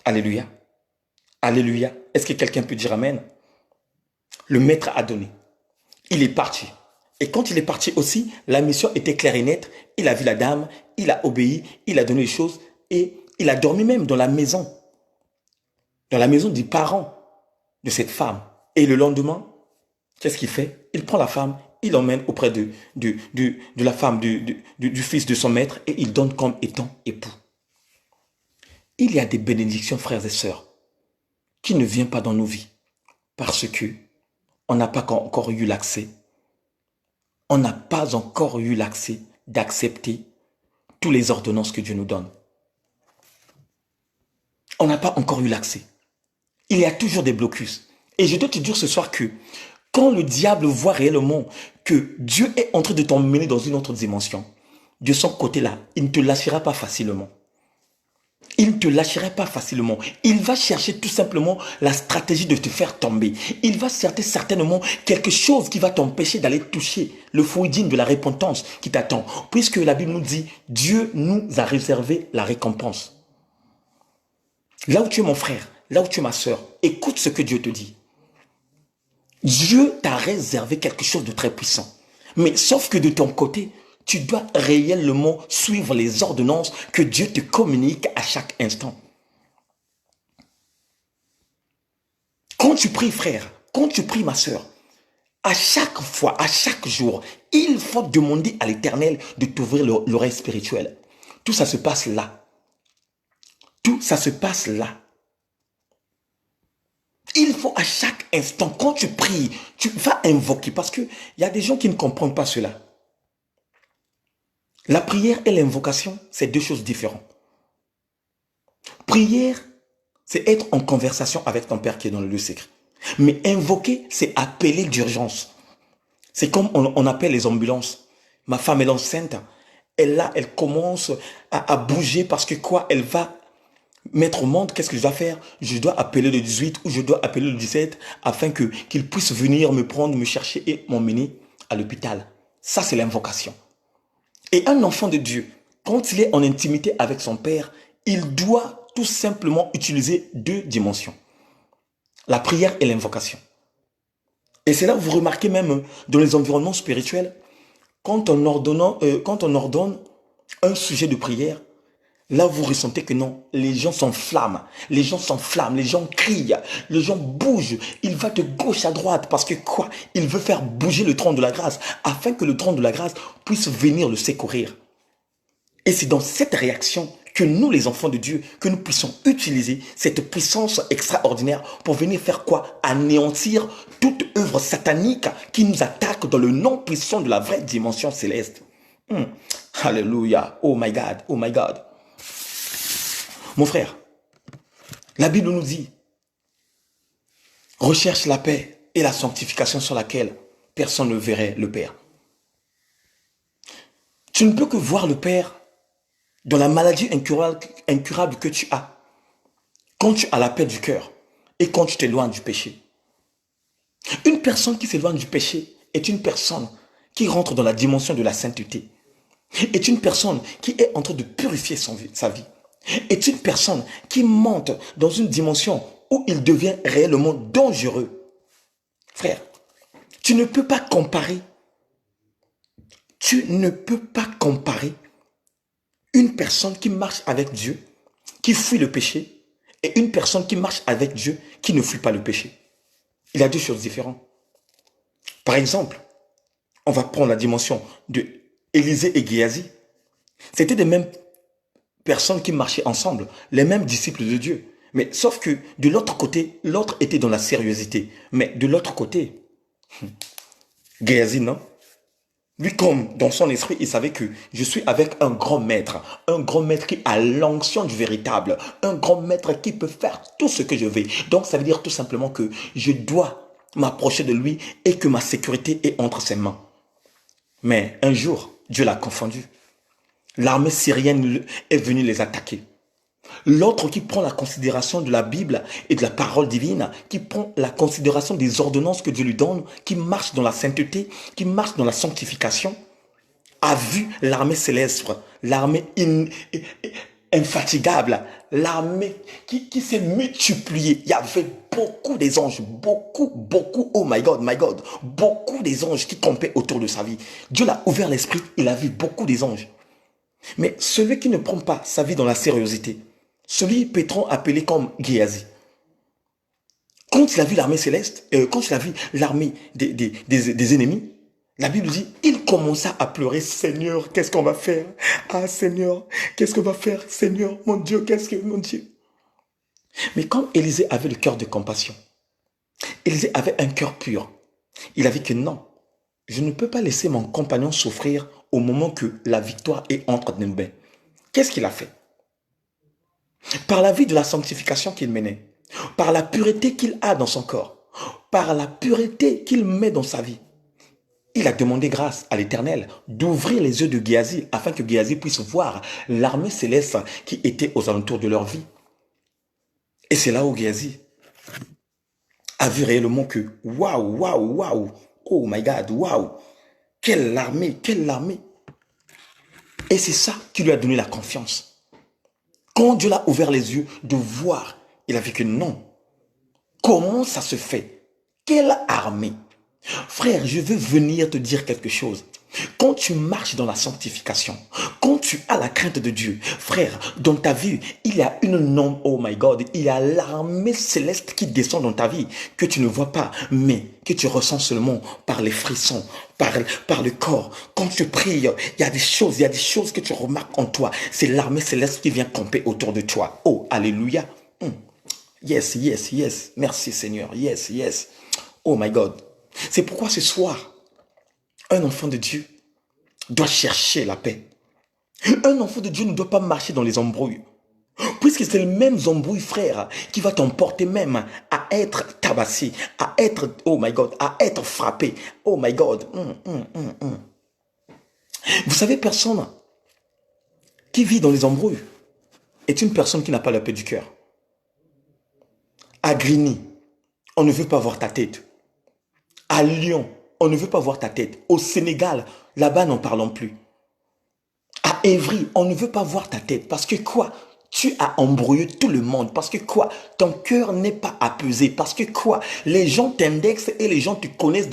Alléluia. Alléluia. Est-ce que quelqu'un peut dire amen? Le maître a donné. Il est parti. Et quand il est parti aussi, la mission était claire et nette. Il a vu la dame, il a obéi, il a donné les choses et il a dormi même dans la maison des parents de cette femme. Et le lendemain, qu'est-ce qu'il fait? Il prend la femme, il l'emmène auprès de la femme du fils de son maître et il donne comme étant époux. Il y a des bénédictions, frères et sœurs, qui ne viennent pas dans nos vies parce que on n'a pas encore eu l'accès. On n'a pas encore eu l'accès d'accepter toutes les ordonnances que Dieu nous donne. On n'a pas encore eu l'accès. Il y a toujours des blocus. Et je dois te dire ce soir que quand le diable voit réellement que Dieu est en train de t'emmener dans une autre dimension, de son côté-là, il ne te lâchera pas facilement. Il ne te lâchera pas facilement. Il va chercher tout simplement la stratégie de te faire tomber. Il va chercher certainement quelque chose qui va t'empêcher d'aller toucher le fruit digne de la repentance qui t'attend. Puisque la Bible nous dit, Dieu nous a réservé la récompense. Là où tu es mon frère, là où tu es ma soeur, écoute ce que Dieu te dit. Dieu t'a réservé quelque chose de très puissant. Mais sauf que de ton côté, tu dois réellement suivre les ordonnances que Dieu te communique à chaque instant. Quand tu pries, frère, quand tu pries, ma soeur, à chaque fois, à chaque jour, il faut demander à l'Éternel de t'ouvrir l'oreille spirituelle. Tout ça se passe là. Tout ça se passe là. Il faut à chaque instant, quand tu pries, tu vas invoquer, parce qu'il y a des gens qui ne comprennent pas cela. La prière et l'invocation, c'est deux choses différentes. Prière, c'est être en conversation avec ton Père qui est dans le lieu secret. Mais invoquer, c'est appeler d'urgence. C'est comme on appelle les ambulances. Ma femme est enceinte. Elle commence à bouger parce que quoi? Elle va mettre au monde. Qu'est-ce que je dois faire? Je dois appeler le 18 ou je dois appeler le 17 afin qu'il puisse venir me prendre, me chercher et m'emmener à l'hôpital. Ça, c'est l'invocation. Et un enfant de Dieu, quand il est en intimité avec son Père, il doit tout simplement utiliser deux dimensions. La prière et l'invocation. Et c'est là où vous remarquez même dans les environnements spirituels, quand on ordonne un sujet de prière, là vous ressentez que non, les gens s'enflamment, les gens crient, les gens bougent, il va de gauche à droite parce que quoi? Il veut faire bouger le trône de la grâce afin que le trône de la grâce puisse venir le secourir. Et c'est dans cette réaction que nous, les enfants de Dieu, que nous puissions utiliser cette puissance extraordinaire pour venir faire quoi? Anéantir toute œuvre satanique qui nous attaque dans le nom puissant de la vraie dimension céleste. Alléluia. Oh my God, oh my God. Mon frère, la Bible nous dit, recherche la paix et la sanctification sur laquelle personne ne verrait le Père. Tu ne peux que voir le Père dans la maladie incurable que tu as, quand tu as la paix du cœur et quand tu t'éloignes du péché. Une personne qui s'éloigne du péché est une personne qui rentre dans la dimension de la sainteté, est une personne qui est en train de purifier sa vie, est une personne qui monte dans une dimension où il devient réellement dangereux. Frère, tu ne peux pas comparer. Tu ne peux pas comparer une personne qui marche avec Dieu, qui fuit le péché, et une personne qui marche avec Dieu, qui ne fuit pas le péché. Il y a deux choses différentes. Par exemple, on va prendre la dimension de Élisée et Géasi. C'était des mêmes personnes qui marchaient ensemble, les mêmes disciples de Dieu. Mais sauf que de l'autre côté, l'autre était dans la sérieuxité. Mais de l'autre côté, Géasi, non? Lui, comme dans son esprit, il savait que je suis avec un grand maître qui a l'onction du véritable, un grand maître qui peut faire tout ce que je veux. Donc, ça veut dire tout simplement que je dois m'approcher de lui et que ma sécurité est entre ses mains. Mais un jour, Dieu l'a confondu. L'armée syrienne est venue les attaquer. L'autre qui prend la considération de la Bible et de la parole divine, qui prend la considération des ordonnances que Dieu lui donne, qui marche dans la sainteté, qui marche dans la sanctification, a vu l'armée céleste, l'armée infatigable, l'armée qui s'est multipliée. Il y avait beaucoup des anges, beaucoup, oh my God, beaucoup des anges qui campaient autour de sa vie. Dieu l'a ouvert l'esprit, il a vu beaucoup des anges. Mais celui qui ne prend pas sa vie dans la sérieuseté, celui Pétron appelé comme Géasi, quand il a vu l'armée céleste, quand il a vu l'armée des ennemis, la Bible dit, il commença à pleurer, Seigneur, qu'est-ce qu'on va faire? Ah Seigneur, qu'est-ce qu'on va faire? Seigneur, mon Dieu, mon Dieu? Mais quand Élisée avait le cœur de compassion, Élisée avait un cœur pur, il a vu que non, je ne peux pas laisser mon compagnon souffrir au moment que la victoire est entre nos mains. Qu'est-ce qu'il a fait? Par la vie de la sanctification qu'il menait, par la pureté qu'il a dans son corps, par la pureté qu'il met dans sa vie, il a demandé grâce à l'Éternel d'ouvrir les yeux de Géasi afin que Géasi puisse voir l'armée céleste qui était aux alentours de leur vie. Et c'est là où Géasi a vu réellement que waouh, oh my God, waouh, quelle armée. Et c'est ça qui lui a donné la confiance. Quand Dieu l'a ouvert les yeux de voir, il a vu que non. Comment ça se fait? Quelle armée? Frère, je veux venir te dire quelque chose. Quand tu marches dans la sanctification, quand tu as la crainte de Dieu, frère, dans ta vie, il y a oh my God, il y a l'armée céleste qui descend dans ta vie, que tu ne vois pas, mais que tu ressens seulement par les frissons, par le corps. Quand tu pries, il y a des choses que tu remarques en toi. C'est l'armée céleste qui vient camper autour de toi. Oh, alléluia. Yes. Merci Seigneur. Yes. Oh my God. C'est pourquoi ce soir, un enfant de Dieu doit chercher la paix. Un enfant de Dieu ne doit pas marcher dans les embrouilles. Puisque c'est le même embrouille, frère, qui va t'emporter même à être tabassé, à être, oh my God, à être frappé. Oh my God. Vous savez, personne qui vit dans les embrouilles est une personne qui n'a pas la paix du cœur. À Grigny, on ne veut pas voir ta tête. À Lyon, on ne veut pas voir ta tête. Au Sénégal, là-bas, n'en parlons plus. À Évry, on ne veut pas voir ta tête. Parce que quoi? Tu as embrouillé tout le monde. Parce que quoi? Ton cœur n'est pas apaisé. Parce que quoi? Les gens t'indexent et les gens te connaissent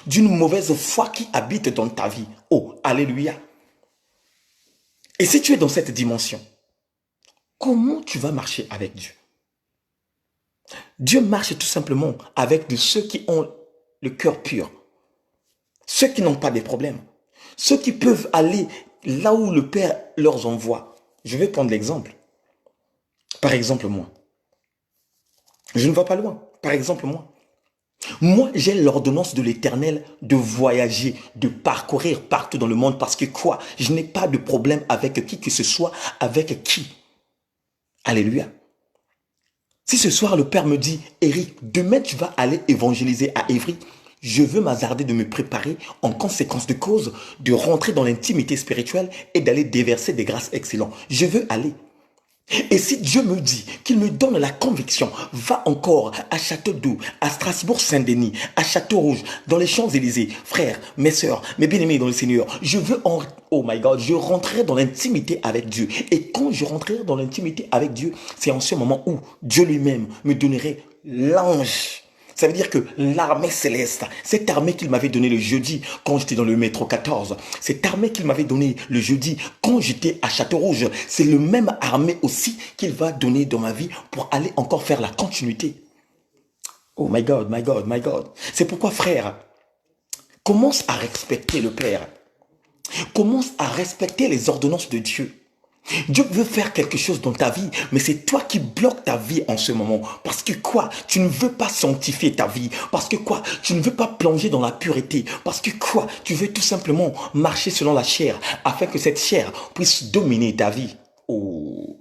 d'une mauvaise foi qui habite dans ta vie. Oh, alléluia. Et si tu es dans cette dimension, comment tu vas marcher avec Dieu? Dieu marche tout simplement avec de ceux qui ont le cœur pur. Ceux qui n'ont pas de problèmes. Ceux qui peuvent aller là où le Père leur envoie. Je vais prendre l'exemple. Par exemple, moi. Je ne vais pas loin. Par exemple, moi. Moi, j'ai l'ordonnance de l'Éternel de voyager, de parcourir partout dans le monde. Parce que quoi? Je n'ai pas de problème avec qui que ce soit. Avec qui? Alléluia. Si ce soir le Père me dit, Eric, demain tu vas aller évangéliser à Évry, je veux m'hasarder de me préparer en conséquence de cause, de rentrer dans l'intimité spirituelle et d'aller déverser des grâces excellentes. Je veux aller. Et si Dieu me dit qu'il me donne la conviction, va encore à Château-d'Eau, à Strasbourg-Saint-Denis, à Château-Rouge, dans les Champs-Élysées, frères, mes sœurs, mes bien-aimés dans le Seigneur, je veux oh my God, je rentrerai dans l'intimité avec Dieu. Et quand je rentrerai dans l'intimité avec Dieu, c'est en ce moment où Dieu lui-même me donnerait l'ange. Ça veut dire que l'armée céleste, cette armée qu'il m'avait donnée le jeudi quand j'étais dans le métro 14, cette armée qu'il m'avait donnée le jeudi quand j'étais à Château-Rouge, c'est le même armée aussi qu'il va donner dans ma vie pour aller encore faire la continuité. Oh my God. C'est pourquoi, frère, commence à respecter le Père. Commence à respecter les ordonnances de Dieu. Dieu veut faire quelque chose dans ta vie, mais c'est toi qui bloques ta vie en ce moment. Parce que quoi? Tu ne veux pas sanctifier ta vie. Parce que quoi? Tu ne veux pas plonger dans la pureté. Parce que quoi? Tu veux tout simplement marcher selon la chair, afin que cette chair puisse dominer ta vie. Oh.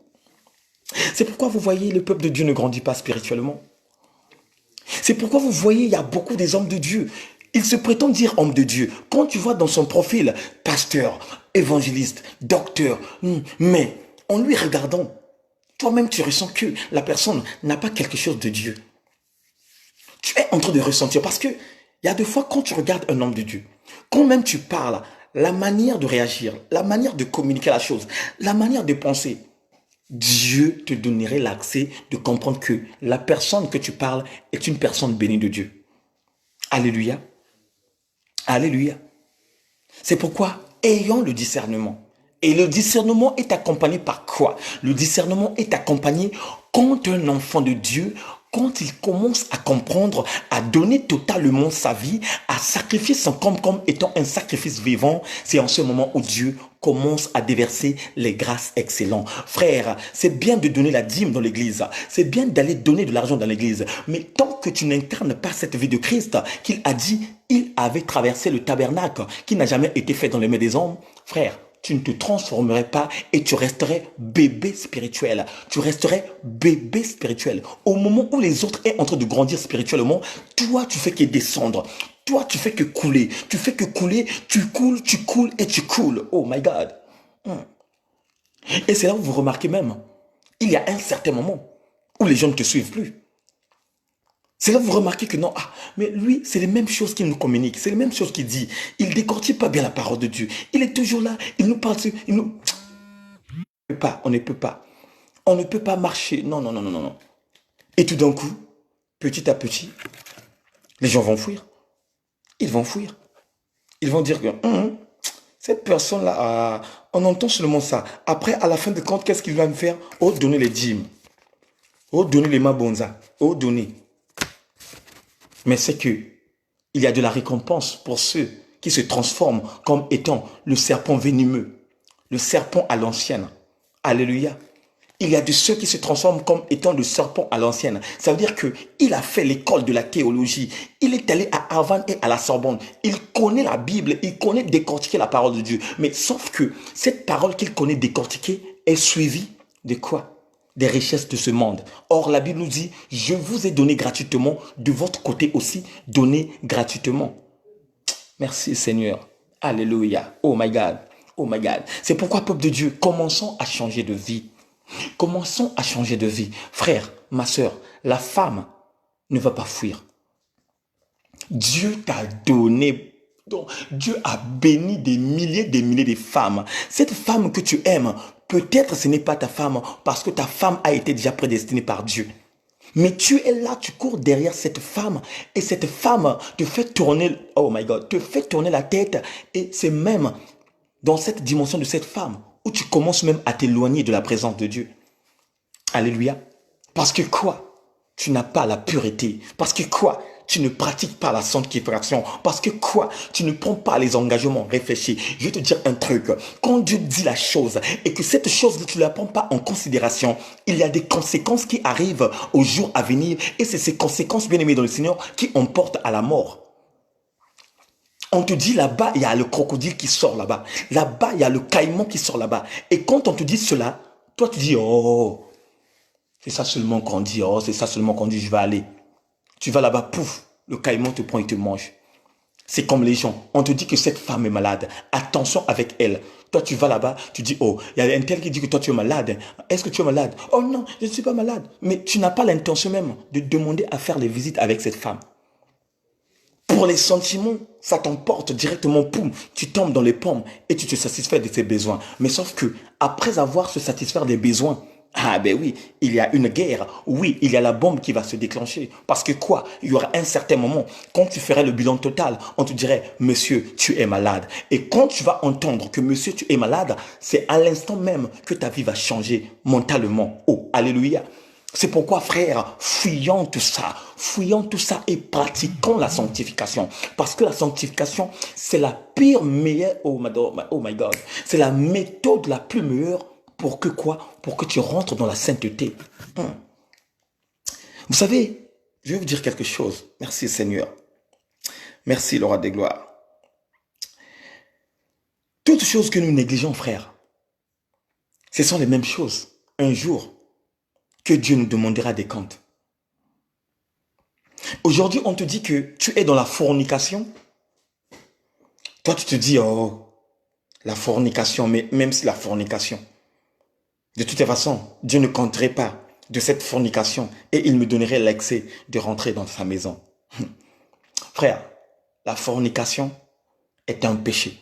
C'est pourquoi vous voyez, le peuple de Dieu ne grandit pas spirituellement. C'est pourquoi vous voyez, il y a beaucoup des hommes de Dieu. Ils se prétendent dire homme de Dieu. Quand tu vois dans son profil, pasteur, évangéliste, docteur, mais en lui regardant, toi-même tu ressens que la personne n'a pas quelque chose de Dieu. Tu es en train de ressentir parce que il y a des fois quand tu regardes un homme de Dieu, quand même tu parles, la manière de réagir, la manière de communiquer la chose, la manière de penser, Dieu te donnerait l'accès de comprendre que la personne que tu parles est une personne bénie de Dieu. Alléluia. Alléluia. C'est pourquoi, ayons le discernement. Et le discernement est accompagné par quoi? Le discernement est accompagné quand un enfant de Dieu, quand il commence à comprendre, à donner totalement sa vie, à sacrifier son corps comme étant un sacrifice vivant, c'est en ce moment où Dieu commence à déverser les grâces excellentes. Frère, c'est bien de donner la dîme dans l'église, c'est bien d'aller donner de l'argent dans l'église, mais tant que tu n'incarnes pas cette vie de Christ, qu'il a dit, il avait traversé le tabernacle qui n'a jamais été fait dans les mains des hommes, frère, tu ne te transformerais pas et tu resterais bébé spirituel. Tu resterais bébé spirituel. Au moment où les autres sont en train de grandir spirituellement, toi, tu fais que descendre. Toi, tu fais que couler. Tu fais que couler, tu coules et tu coules. Oh my God. Et c'est là où vous remarquez même, il y a un certain moment où les gens ne te suivent plus. C'est là où vous remarquez que non, mais lui, c'est les mêmes choses qu'il nous communique, c'est les mêmes choses qu'il dit. Il ne décortique pas bien la parole de Dieu. Il est toujours là, il nous parle, il nous... On ne peut pas. On ne peut pas marcher. Non, non, non, non, non. Et tout d'un coup, petit à petit, les gens vont fuir. Ils vont fuir. Ils vont dire que cette personne-là, on entend seulement ça. Après, à la fin de compte, qu'est-ce qu'il va me faire? Oh, donner les dîmes. Oh, donner les mabonza. Oh, donner. Mais c'est que il y a de la récompense pour ceux qui se transforment comme étant le serpent venimeux, le serpent à l'ancienne. Alléluia. Il y a de ceux qui se transforment comme étant le serpent à l'ancienne. Ça veut dire qu'il a fait l'école de la théologie. Il est allé à Harvard et à la Sorbonne. Il connaît la Bible, il connaît décortiquer la parole de Dieu. Mais sauf que cette parole qu'il connaît décortiquer est suivie de quoi? Des richesses de ce monde. Or, la Bible nous dit, je vous ai donné gratuitement, de votre côté aussi, donné gratuitement. Merci Seigneur. Alléluia. Oh my God. Oh my God. C'est pourquoi, peuple de Dieu, commençons à changer de vie. Commençons à changer de vie. Frère, ma soeur, la femme ne va pas fuir. Dieu t'a donné, donc Dieu a béni des milliers de femmes. Cette femme que tu aimes, peut-être ce n'est pas ta femme parce que ta femme a été déjà prédestinée par Dieu. Mais tu es là, tu cours derrière cette femme et cette femme te fait tourner, oh my God, te fait tourner la tête et c'est même dans cette dimension de cette femme où tu commences même à t'éloigner de la présence de Dieu. Alléluia. Parce que quoi? Tu n'as pas la pureté. Parce que quoi? Tu ne pratiques pas la sanctification. Parce que quoi? Tu ne prends pas les engagements. Réfléchis. Je vais te dire un truc. Quand Dieu dit la chose et que cette chose, tu ne la prends pas en considération, il y a des conséquences qui arrivent au jour à venir. Et c'est ces conséquences, bien aimés dans le Seigneur, qui emportent à la mort. On te dit là-bas, il y a le crocodile qui sort là-bas. Là-bas, il y a le caïman qui sort là-bas. Et quand on te dit cela, toi tu dis, oh, c'est ça seulement qu'on dit, oh, c'est ça seulement qu'on dit, je vais aller. Tu vas là-bas, pouf, le caïman te prend et te mange. C'est comme les gens. On te dit que cette femme est malade. Attention avec elle. Toi, tu vas là-bas, tu dis, oh, il y a un tel qui dit que toi, tu es malade. Est-ce que tu es malade? Oh non, je ne suis pas malade. Mais tu n'as pas l'intention même de demander à faire les visites avec cette femme. Pour les sentiments, ça t'emporte directement, poum, tu tombes dans les pommes et tu te satisfais de tes besoins. Mais sauf que, après avoir se satisfaire des besoins, ah ben oui, il y a une guerre, oui, il y a la bombe qui va se déclencher. Parce que quoi? Il y aura un certain moment, quand tu ferais le bilan total, on te dirait, monsieur, tu es malade. Et quand tu vas entendre que monsieur, tu es malade, c'est à l'instant même que ta vie va changer mentalement. Oh, alléluia. C'est pourquoi, frère, fuyons tout ça et pratiquons la sanctification. Parce que la sanctification, c'est la pire meilleure, oh my God, c'est la méthode la plus meilleure Pour que quoi? Pour que tu rentres dans la sainteté. Vous savez, je vais vous dire quelque chose. Merci Seigneur. Merci le roi des gloires. Toutes choses que nous négligeons, frère, ce sont les mêmes choses. Un jour, que Dieu nous demandera des comptes. Aujourd'hui, on te dit que tu es dans la fornication. Toi, tu te dis, oh, la fornication, mais même si la fornication, de toute façon, Dieu ne compterait pas de cette fornication et il me donnerait l'accès de rentrer dans sa maison. Frère, la fornication est un péché.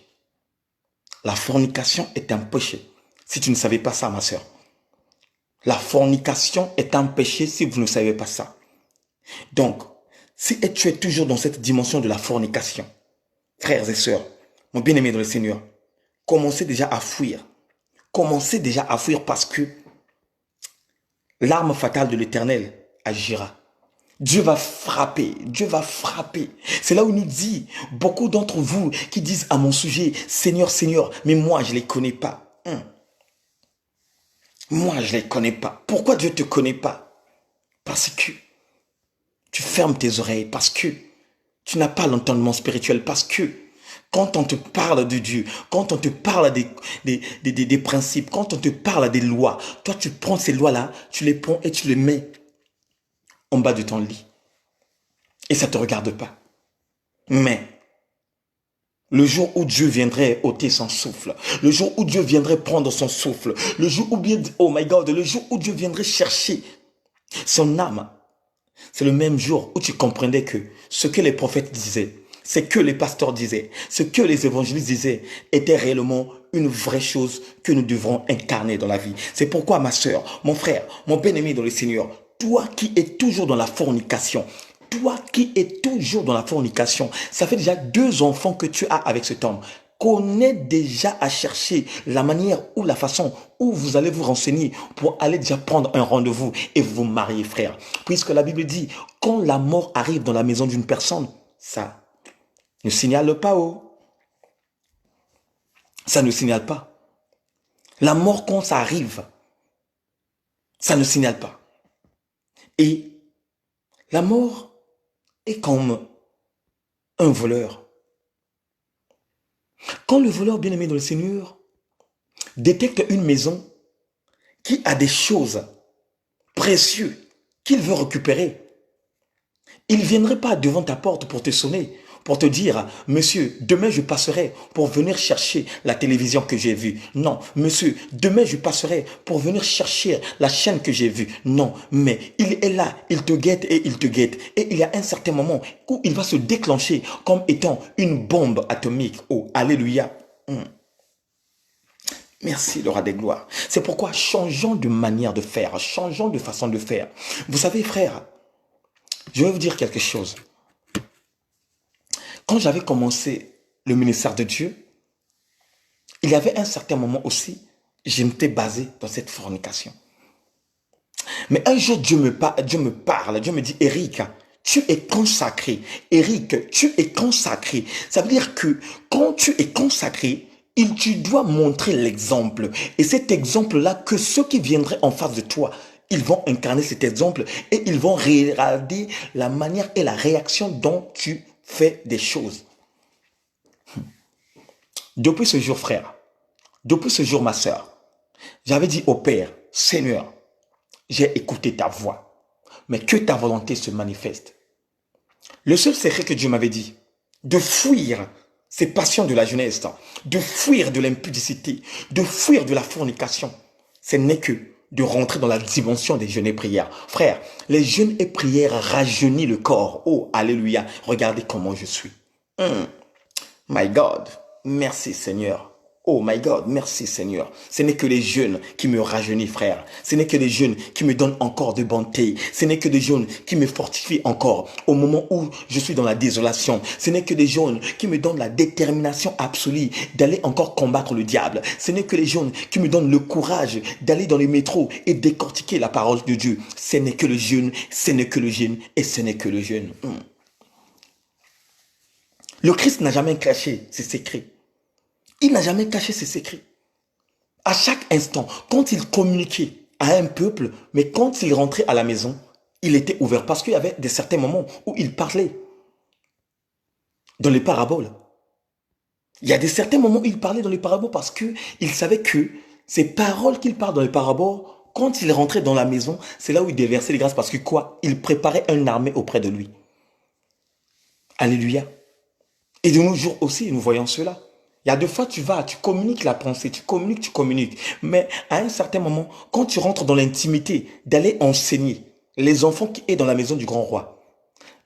La fornication est un péché. Si tu ne savais pas ça, ma soeur. La fornication est un péché si vous ne savez pas ça. Donc, si tu es toujours dans cette dimension de la fornication, frères et sœurs, mon bien-aimé dans le Seigneur, commencez déjà à fuir. Commencez déjà à fuir parce que l'arme fatale de l'Éternel agira. Dieu va frapper, Dieu va frapper. C'est là où il nous dit, beaucoup d'entre vous qui disent à mon sujet, Seigneur, Seigneur, mais moi je ne les connais pas. Moi je ne les connais pas. Pourquoi Dieu ne te connaît pas? Parce que tu fermes tes oreilles, parce que tu n'as pas l'entendement spirituel, parce que quand on te parle de Dieu, quand on te parle des principes, quand on te parle des lois, toi tu prends ces lois-là, tu les prends et tu les mets en bas de ton lit. Et ça ne te regarde pas. Mais le jour où Dieu viendrait ôter son souffle, le jour où Dieu viendrait prendre son souffle, le jour où bien, oh my God, le jour où Dieu viendrait chercher son âme, c'est le même jour où tu comprenais que ce que les prophètes disaient, ce que les pasteurs disaient, ce que les évangélistes disaient était réellement une vraie chose que nous devrons incarner dans la vie. C'est pourquoi ma soeur, mon frère, mon bien-aimé dans le Seigneur, toi qui es toujours dans la fornication, ça fait déjà 2 enfants que tu as avec cet homme. Connais déjà à chercher la manière ou la façon où vous allez vous renseigner pour aller déjà prendre un rendez-vous et vous marier, frère. Puisque la Bible dit, quand la mort arrive dans la maison d'une personne, ça ne signale pas, oh. Ça ne signale pas. La mort, quand ça arrive, ça ne signale pas. Et la mort est comme un voleur. Quand le voleur bien-aimé dans le Seigneur détecte une maison qui a des choses précieuses qu'il veut récupérer, il ne viendrait pas devant ta porte pour te sonner, pour te dire, monsieur, demain je passerai pour venir chercher la télévision que j'ai vue. Non, monsieur, demain je passerai pour venir chercher la chaîne que j'ai vue. Non, mais il est là, il te guette et il te guette. Et il y a un certain moment où il va se déclencher comme étant une bombe atomique. Oh, alléluia. Merci, le roi des gloires. C'est pourquoi changeons de manière de faire, changeons de façon de faire. Vous savez, frère, je vais vous dire quelque chose. Quand j'avais commencé le ministère de Dieu, il y avait un certain moment aussi, je m'étais basé dans cette fornication. Mais un jour, Dieu me parle, Dieu me dit, Eric, tu es consacré. Eric, tu es consacré. Ça veut dire que quand tu es consacré, tu dois montrer l'exemple. Et cet exemple-là, que ceux qui viendraient en face de toi, ils vont incarner cet exemple et ils vont regarder la manière et la réaction dont tu fais des choses. Depuis ce jour, frère, depuis ce jour, ma soeur, j'avais dit au Père, Seigneur, j'ai écouté ta voix, mais que ta volonté se manifeste. Le seul secret que Dieu m'avait dit, de fuir ces passions de la jeunesse, de fuir de l'impudicité, de fuir de la fornication, ce n'est que de rentrer dans la dimension des jeûnes et prières. Frère, les jeûnes et prières rajeunissent le corps. Oh, alléluia. Regardez comment je suis. My God, merci Seigneur. Oh my God, merci Seigneur. Ce n'est que les jeûnes qui me rajeunissent, frère. Ce n'est que les jeûnes qui me donnent encore de bonté. Ce n'est que des jeûnes qui me fortifient encore au moment où je suis dans la désolation. Ce n'est que des jeûnes qui me donnent la détermination absolue d'aller encore combattre le diable. Ce n'est que les jeûnes qui me donnent le courage d'aller dans les métros et décortiquer la parole de Dieu. Ce n'est que le jeûne, ce n'est que le jeûne et ce n'est que le jeûne. Le Christ n'a jamais caché ses secrets. Il n'a jamais caché ses secrets. À chaque instant, quand il communiquait à un peuple, mais quand il rentrait à la maison, il était ouvert parce qu'il y avait des certains moments où il parlait dans les paraboles. Il y a des certains moments où il parlait dans les paraboles parce qu'il savait que ces paroles qu'il parle dans les paraboles, quand il rentrait dans la maison, c'est là où il déversait les grâces parce que quoi? Il préparait une armée auprès de lui. Alléluia. Et de nos jours aussi, nous voyons cela. Il y a deux fois, tu communiques la pensée, tu communiques. Mais à un certain moment, quand tu rentres dans l'intimité d'aller enseigner les enfants qui sont dans la maison du grand roi,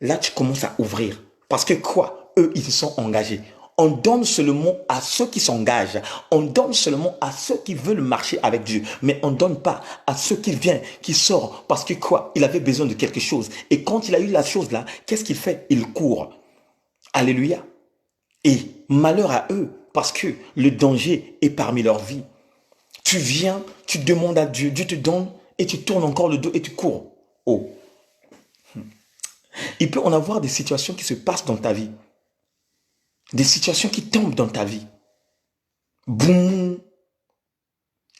là, tu commences à ouvrir. Parce que quoi? Eux, ils se sont engagés. On donne seulement à ceux qui s'engagent. On donne seulement à ceux qui veulent marcher avec Dieu. Mais on ne donne pas à ceux qui viennent, qui sortent. Parce que quoi? Il avait besoin de quelque chose. Et quand il a eu la chose là, qu'est-ce qu'il fait? Il court. Alléluia. Et malheur à eux, parce que le danger est parmi leur vie. Tu viens, tu demandes à Dieu, Dieu te donne, et tu tournes encore le dos et tu cours. Oh. Il peut en avoir des situations qui se passent dans ta vie. Des situations qui tombent dans ta vie. Boum.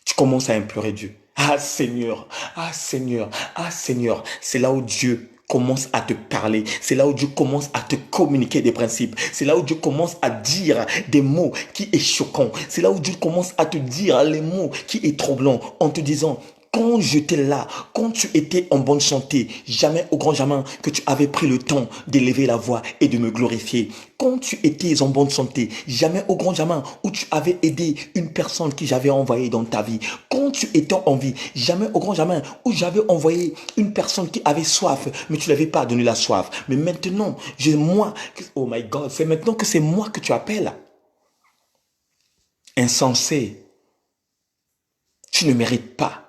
Tu commences à implorer Dieu. Ah Seigneur, ah Seigneur, ah Seigneur. C'est là où Dieu commence à te parler. C'est là où Dieu commence à te communiquer des principes. C'est là où Dieu commence à dire des mots qui est choquant. C'est là où Dieu commence à te dire les mots qui est troublant en te disant: quand j'étais là, quand tu étais en bonne santé, jamais au grand jamais que tu avais pris le temps d'élever la voix et de me glorifier. Quand tu étais en bonne santé, jamais au grand jamais où tu avais aidé une personne que j'avais envoyée dans ta vie. Quand tu étais en vie, jamais au grand jamais où j'avais envoyé une personne qui avait soif, mais tu ne l'avais pas donné la soif. Mais maintenant, oh my God, c'est maintenant que c'est moi que tu appelles. Insensé, tu ne mérites pas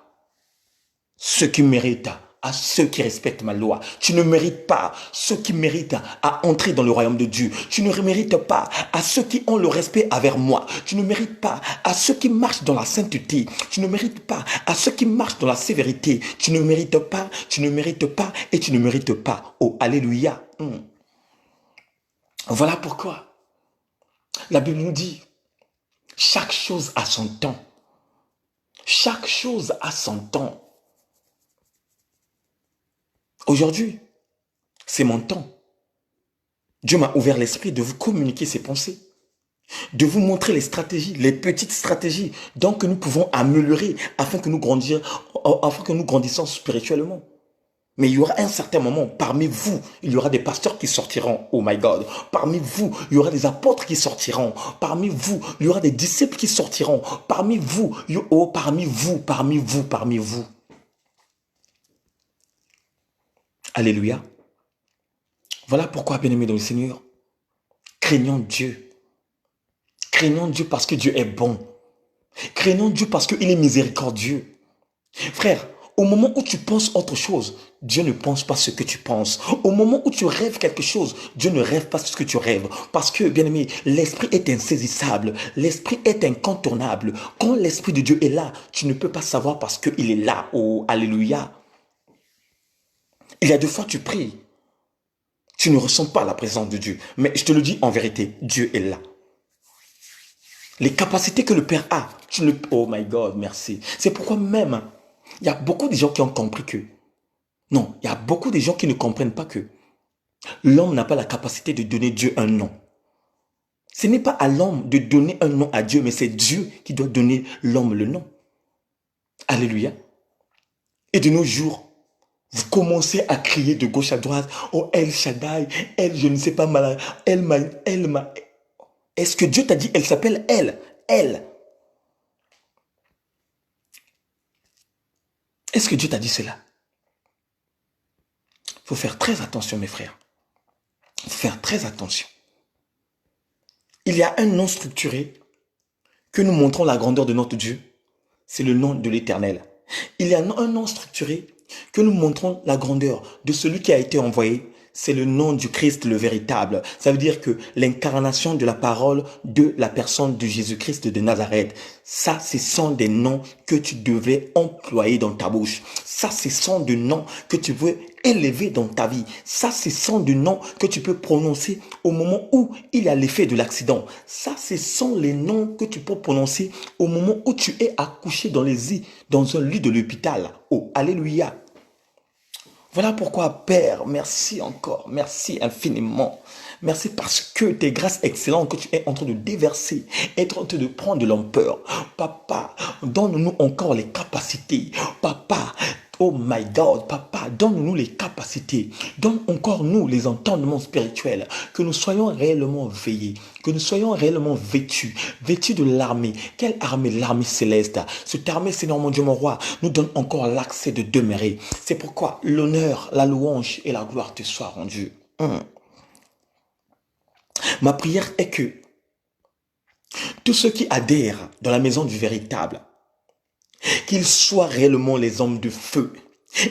ce qui mérite à ceux qui respectent ma loi. Tu ne mérites pas ceux qui méritent à entrer dans le royaume de Dieu. Tu ne mérites pas à ceux qui ont le respect envers moi. Tu ne mérites pas à ceux qui marchent dans la sainteté. Tu ne mérites pas à ceux qui marchent dans la sévérité. Tu ne mérites pas, tu ne mérites pas et tu ne mérites pas. Oh, alléluia. Voilà pourquoi la Bible nous dit: chaque chose a son temps. Chaque chose a son temps. Aujourd'hui, c'est mon temps. Dieu m'a ouvert l'esprit de vous communiquer ses pensées, de vous montrer les stratégies, les petites stratégies, donc que nous pouvons améliorer afin que nous grandissions spirituellement. Mais il y aura un certain moment, parmi vous, il y aura des pasteurs qui sortiront, oh my God. Parmi vous, il y aura des apôtres qui sortiront. Parmi vous, il y aura des disciples qui sortiront. Parmi vous, parmi vous. Alléluia. Voilà pourquoi, bien-aimés dans le Seigneur, craignons Dieu. Craignons Dieu parce que Dieu est bon. Craignons Dieu parce qu'il est miséricordieux. Frère, au moment où tu penses autre chose, Dieu ne pense pas ce que tu penses. Au moment où tu rêves quelque chose, Dieu ne rêve pas ce que tu rêves. Parce que, bien-aimé, l'esprit est insaisissable. L'esprit est incontournable. Quand l'esprit de Dieu est là, tu ne peux pas savoir parce qu'il est là. Oh, alléluia. Il y a deux fois tu pries. Tu ne ressens pas la présence de Dieu. Mais je te le dis en vérité, Dieu est là. Les capacités que le Père a, oh my God, merci. C'est pourquoi même, il y a beaucoup de gens qui ont compris que, non, il y a beaucoup de gens qui ne comprennent pas que l'homme n'a pas la capacité de donner Dieu un nom. Ce n'est pas à l'homme de donner un nom à Dieu, mais c'est Dieu qui doit donner l'homme le nom. Alléluia. Et de nos jours, vous commencez à crier de gauche à droite: oh, El Shaddai, elle, je ne sais pas, elle m'a. Est-ce que Dieu t'a dit, elle s'appelle elle? Est-ce que Dieu t'a dit cela? Il faut faire très attention, mes frères. Il faut faire très attention. Il y a un nom structuré que nous montrons la grandeur de notre Dieu. C'est le nom de l'Éternel. Il y a un nom structuré que nous montrons la grandeur de celui qui a été envoyé. c'est le nom du Christ le véritable. Ça veut dire que l'incarnation de la parole de la personne de Jésus-Christ de Nazareth, ça, ce sont des noms que tu devais employer dans ta bouche. Ça, ce sont des noms que tu veux élever dans ta vie. Ça, ce sont des noms que tu peux prononcer au moment où il y a l'effet de l'accident. Ça, ce sont les noms que tu peux prononcer au moment où tu es accouché dans un lit de l'hôpital. Oh, alléluia. Voilà pourquoi, Père, merci encore, merci infiniment. Merci parce que tes grâces excellentes que tu es en train de déverser, est en train de prendre de l'ampleur. Papa, donne-nous encore les capacités. Papa, oh my God, Papa, donne-nous les capacités. Donne encore nous les entendements spirituels. Que nous soyons réellement veillés. Que nous soyons réellement vêtus de l'armée. Quelle armée? L'armée céleste. Cette armée, Seigneur mon Dieu, mon roi, nous donne encore l'accès de demeurer. C'est pourquoi l'honneur, la louange et la gloire te soient rendus. Ma prière est que tous ceux qui adhèrent dans la maison du véritable, qu'ils soient réellement les hommes de feu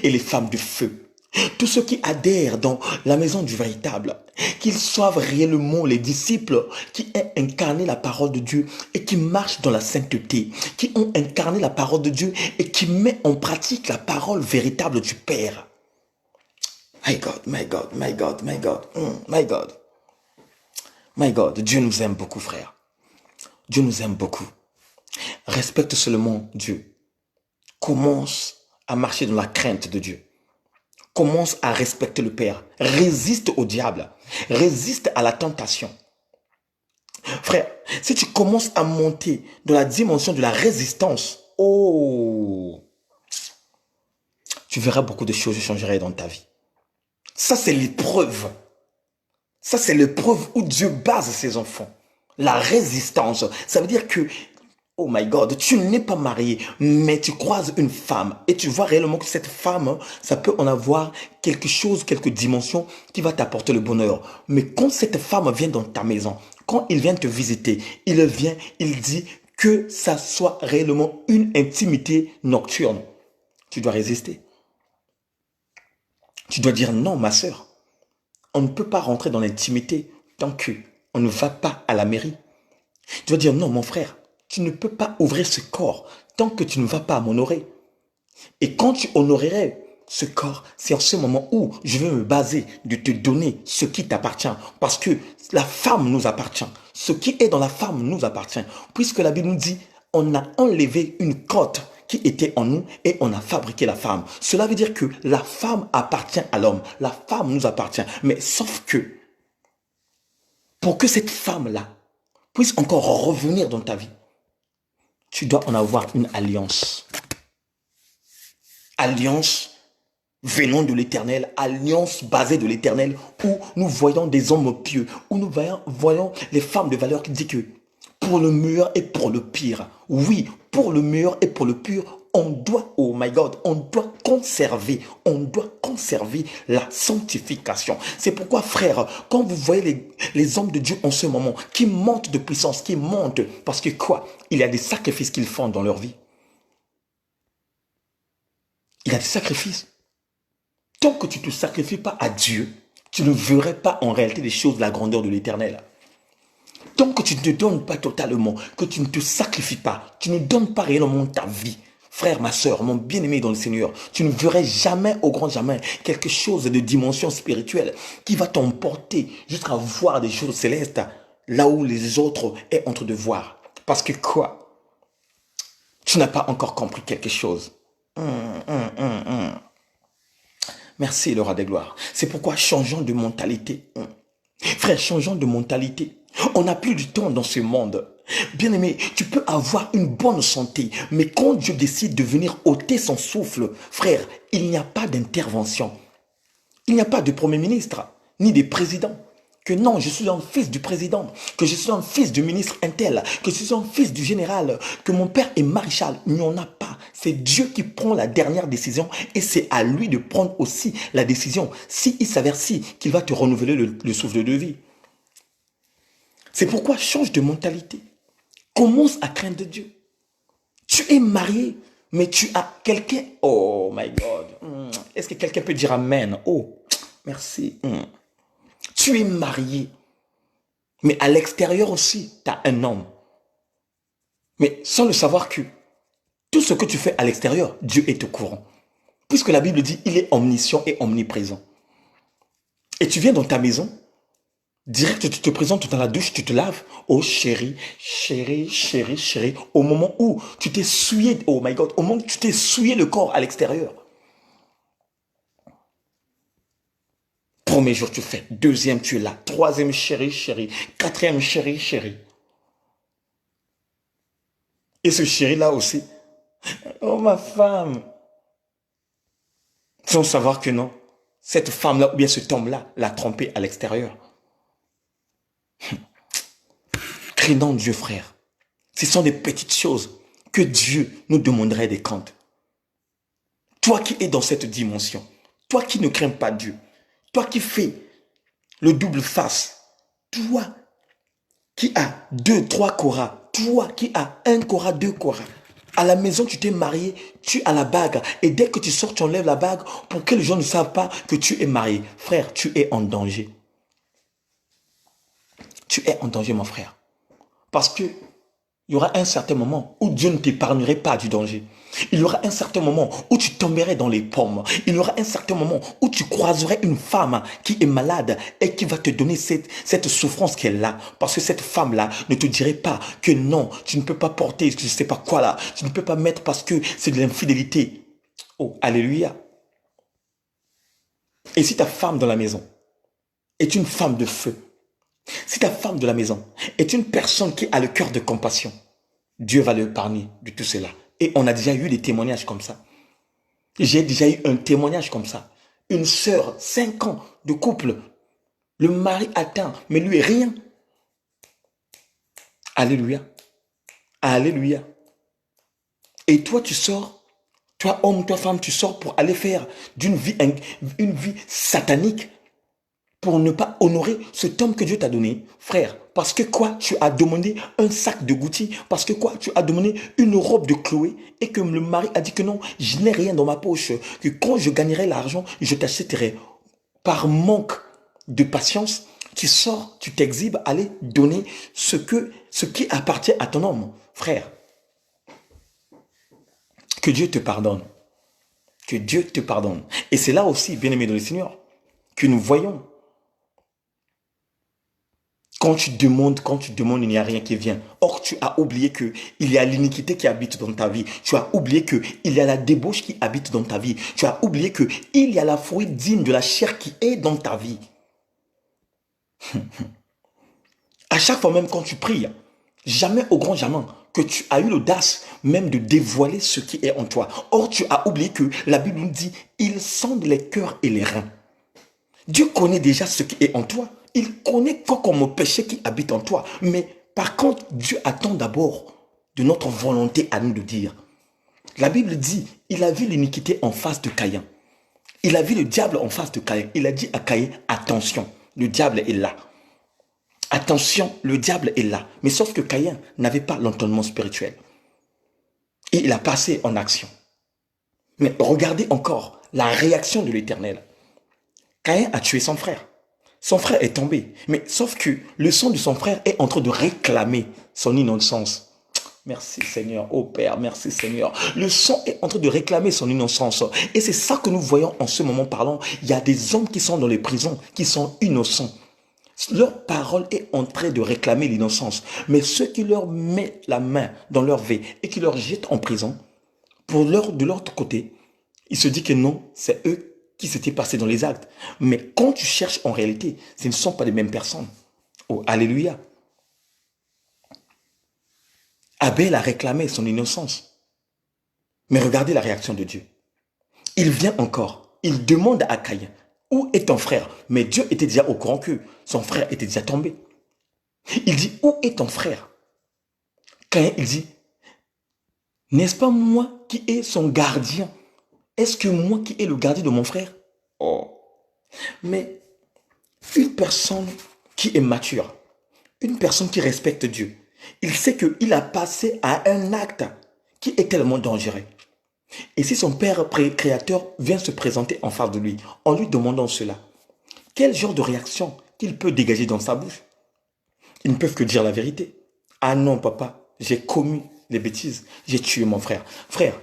et les femmes de feu. Tous ceux qui adhèrent dans la maison du véritable, qu'ils soient réellement les disciples qui ont incarné la parole de Dieu et qui marchent dans la sainteté, qui ont incarné la parole de Dieu et qui mettent en pratique la parole véritable du Père. My God, my God, my God, my God, my God. My God, Dieu nous aime beaucoup, frère. Dieu nous aime beaucoup. Respecte seulement Dieu. Commence à marcher dans la crainte de Dieu. Commence à respecter le Père. Résiste au diable. Résiste à la tentation. Frère, si tu commences à monter dans la dimension de la résistance, tu verras beaucoup de choses changer dans ta vie. Ça, c'est l'épreuve. Ça, c'est l'épreuve où Dieu base ses enfants. La résistance. Ça veut dire que, oh my God, tu n'es pas marié, mais tu croises une femme et tu vois réellement que cette femme, ça peut en avoir quelque chose, quelques dimensions qui va t'apporter le bonheur. Mais quand cette femme vient dans ta maison, quand il vient te visiter, il dit que ça soit réellement une intimité nocturne. Tu dois résister. Tu dois dire non, ma sœur. On ne peut pas rentrer dans l'intimité tant qu'on ne va pas à la mairie. Tu dois dire non, mon frère. Tu ne peux pas ouvrir ce corps tant que tu ne vas pas m'honorer. Et quand tu honorerais ce corps, c'est en ce moment où je vais me baser de te donner ce qui t'appartient. Parce que la femme nous appartient. Ce qui est dans la femme nous appartient. Puisque la Bible nous dit, on a enlevé une côte qui était en nous et on a fabriqué la femme. Cela veut dire que la femme appartient à l'homme. La femme nous appartient. Mais sauf que, pour que cette femme-là puisse encore revenir dans ta vie, tu dois en avoir une alliance. Alliance venant de l'Éternel, alliance basée de l'Éternel, où nous voyons des hommes pieux, où nous voyons les femmes de valeur qui disent que pour le meilleur et pour le pire, oui, pour le meilleur et pour le pire, on doit, oh my God, on doit conserver la sanctification. C'est pourquoi, frère, quand vous voyez les hommes de Dieu en ce moment, qui montent de puissance, qui montent, parce que quoi? Il y a des sacrifices qu'ils font dans leur vie. Il y a des sacrifices. Tant que tu ne te sacrifies pas à Dieu, tu ne verrais pas en réalité les choses de la grandeur de l'Éternel. Tant que tu ne te donnes pas totalement, que tu ne te sacrifies pas, tu ne donnes pas réellement ta vie, frère, ma soeur, mon bien-aimé dans le Seigneur, tu ne verrais jamais, au grand jamais, quelque chose de dimension spirituelle qui va t'emporter jusqu'à voir des choses célestes là où les autres est en train de voir. Parce que quoi? Tu n'as pas encore compris quelque chose. Merci, le roi des gloires. C'est pourquoi changeons de mentalité. Frère, changeons de mentalité. On n'a plus du temps dans ce monde. Bien-aimé, tu peux avoir une bonne santé, mais quand Dieu décide de venir ôter son souffle, frère, il n'y a pas d'intervention. Il n'y a pas de premier ministre, ni de président. Que non, je suis un fils du président, que je suis un fils du ministre intel, que je suis un fils du général, que mon père est maréchal. Il n'y en a pas. C'est Dieu qui prend la dernière décision et c'est à lui de prendre aussi la décision. S'il s'avère qu'il va te renouveler le souffle de vie. C'est pourquoi change de mentalité. Commence à craindre Dieu. Tu es marié, mais tu as quelqu'un. Oh my God. Est-ce que quelqu'un peut dire Amen? Oh, Merci. Tu es marié. Mais à l'extérieur aussi, tu as un homme. Mais sans le savoir que tout ce que tu fais à l'extérieur, Dieu est au courant. Puisque la Bible dit, il est omniscient et omniprésent. Et tu viens dans ta maison, direct, tu te présentes dans la douche, tu te laves. Oh chérie, chérie, chérie, chérie. Au moment où tu t'es souillé, oh my God, au moment où tu t'es souillé le corps à l'extérieur. Premier jour, tu fais. Deuxième, tu es là. Troisième, chérie, chérie. Quatrième, chérie, chérie. Et ce chéri-là aussi. Oh, ma femme. Sans savoir que non. Cette femme-là, ou bien cet homme-là, l'a trompé à l'extérieur. Craignant Dieu, frère. Ce sont des petites choses que Dieu nous demanderait des comptes. Toi qui es dans cette dimension. Toi qui ne crains pas Dieu. Toi qui fais le double face. Toi qui as 2, 3 koras. Toi qui as 1 kora, 2 koras. À la maison, tu t'es marié, tu as la bague. Et dès que tu sors, tu enlèves la bague pour que les gens ne savent pas que tu es marié. Frère, tu es en danger. Tu es en danger, mon frère. Parce que il y aura un certain moment où Dieu ne t'épargnerait pas du danger. Il y aura un certain moment où tu tomberais dans les pommes. Il y aura un certain moment où tu croiserais une femme qui est malade et qui va te donner cette souffrance qu'elle a. Parce que cette femme-là ne te dirait pas que non, tu ne peux pas porter, je ne sais pas quoi là. Tu ne peux pas mettre parce que c'est de l'infidélité. Oh, alléluia. Et si ta femme dans la maison est une femme de feu, si ta femme de la maison est une personne qui a le cœur de compassion, Dieu va l'épargner de tout cela. Et on a déjà eu des témoignages comme ça. J'ai déjà eu un témoignage comme ça. Une sœur, 5 ans de couple. Le mari atteint, mais lui rien. Alléluia. Alléluia. Et toi, tu sors, toi homme, toi femme, tu sors pour aller faire une vie satanique. Pour ne pas honorer cet homme que Dieu t'a donné, frère. Parce que quoi? Tu as demandé un sac de Gucci. Parce que quoi? Tu as demandé une robe de Chloé. Et que le mari a dit que non, je n'ai rien dans ma poche. Que quand je gagnerai l'argent, je t'achèterai. Par manque de patience, tu sors, tu t'exhibes, aller donner ce qui appartient à ton homme. Frère, que Dieu te pardonne. Que Dieu te pardonne. Et c'est là aussi, bien-aimé dans le Seigneur, que nous voyons. Quand tu demandes, il n'y a rien qui vient. Or, tu as oublié qu'il y a l'iniquité qui habite dans ta vie. Tu as oublié qu'il y a la débauche qui habite dans ta vie. Tu as oublié qu'il y a la fruit digne de la chair qui est dans ta vie. À chaque fois même quand tu pries, jamais au grand jamais que tu as eu l'audace même de dévoiler ce qui est en toi. Or, tu as oublié que la Bible nous dit, il sonde les cœurs et les reins. Dieu connaît déjà ce qui est en toi. Il connaît quoi comme péché qui habite en toi. Mais par contre, Dieu attend d'abord de notre volonté à nous de dire. La Bible dit, il a vu l'iniquité en face de Caïn. Il a vu le diable en face de Caïn. Il a dit à Caïn, attention, le diable est là. Attention, le diable est là. Mais sauf que Caïn n'avait pas l'entendement spirituel. Et il a passé en action. Mais regardez encore la réaction de l'Éternel. Caïn a tué son frère. Son frère est tombé. Mais sauf que le sang de son frère est en train de réclamer son innocence. Merci Seigneur, oh Père, merci Seigneur. Le sang est en train de réclamer son innocence. Et c'est ça que nous voyons en ce moment parlant. Il y a des hommes qui sont dans les prisons, qui sont innocents. Leur parole est en train de réclamer l'innocence. Mais ceux qui leur mettent la main dans leur vie et qui leur jettent en prison, de l'autre côté, ils se disent que non, c'est eux qui s'était passé dans les actes. Mais quand tu cherches en réalité, ce ne sont pas les mêmes personnes. Oh, alléluia. Abel a réclamé son innocence. Mais regardez la réaction de Dieu. Il vient encore. Il demande à Caïn, où est ton frère? Mais Dieu était déjà au courant que son frère était déjà tombé. Il dit, où est ton frère? Caïn, il dit, n'est-ce pas moi qui est son gardien? Est-ce que moi qui est le gardien de mon frère? Oh. Mais une personne qui est mature, une personne qui respecte Dieu, il sait qu'il a passé à un acte qui est tellement dangereux. Et si son père créateur vient se présenter en face de lui, en lui demandant cela, Quel genre de réaction qu'il peut dégager dans sa bouche? Ils ne peuvent que dire la vérité. Ah non, papa, j'ai commis des bêtises, j'ai tué mon frère. Frère,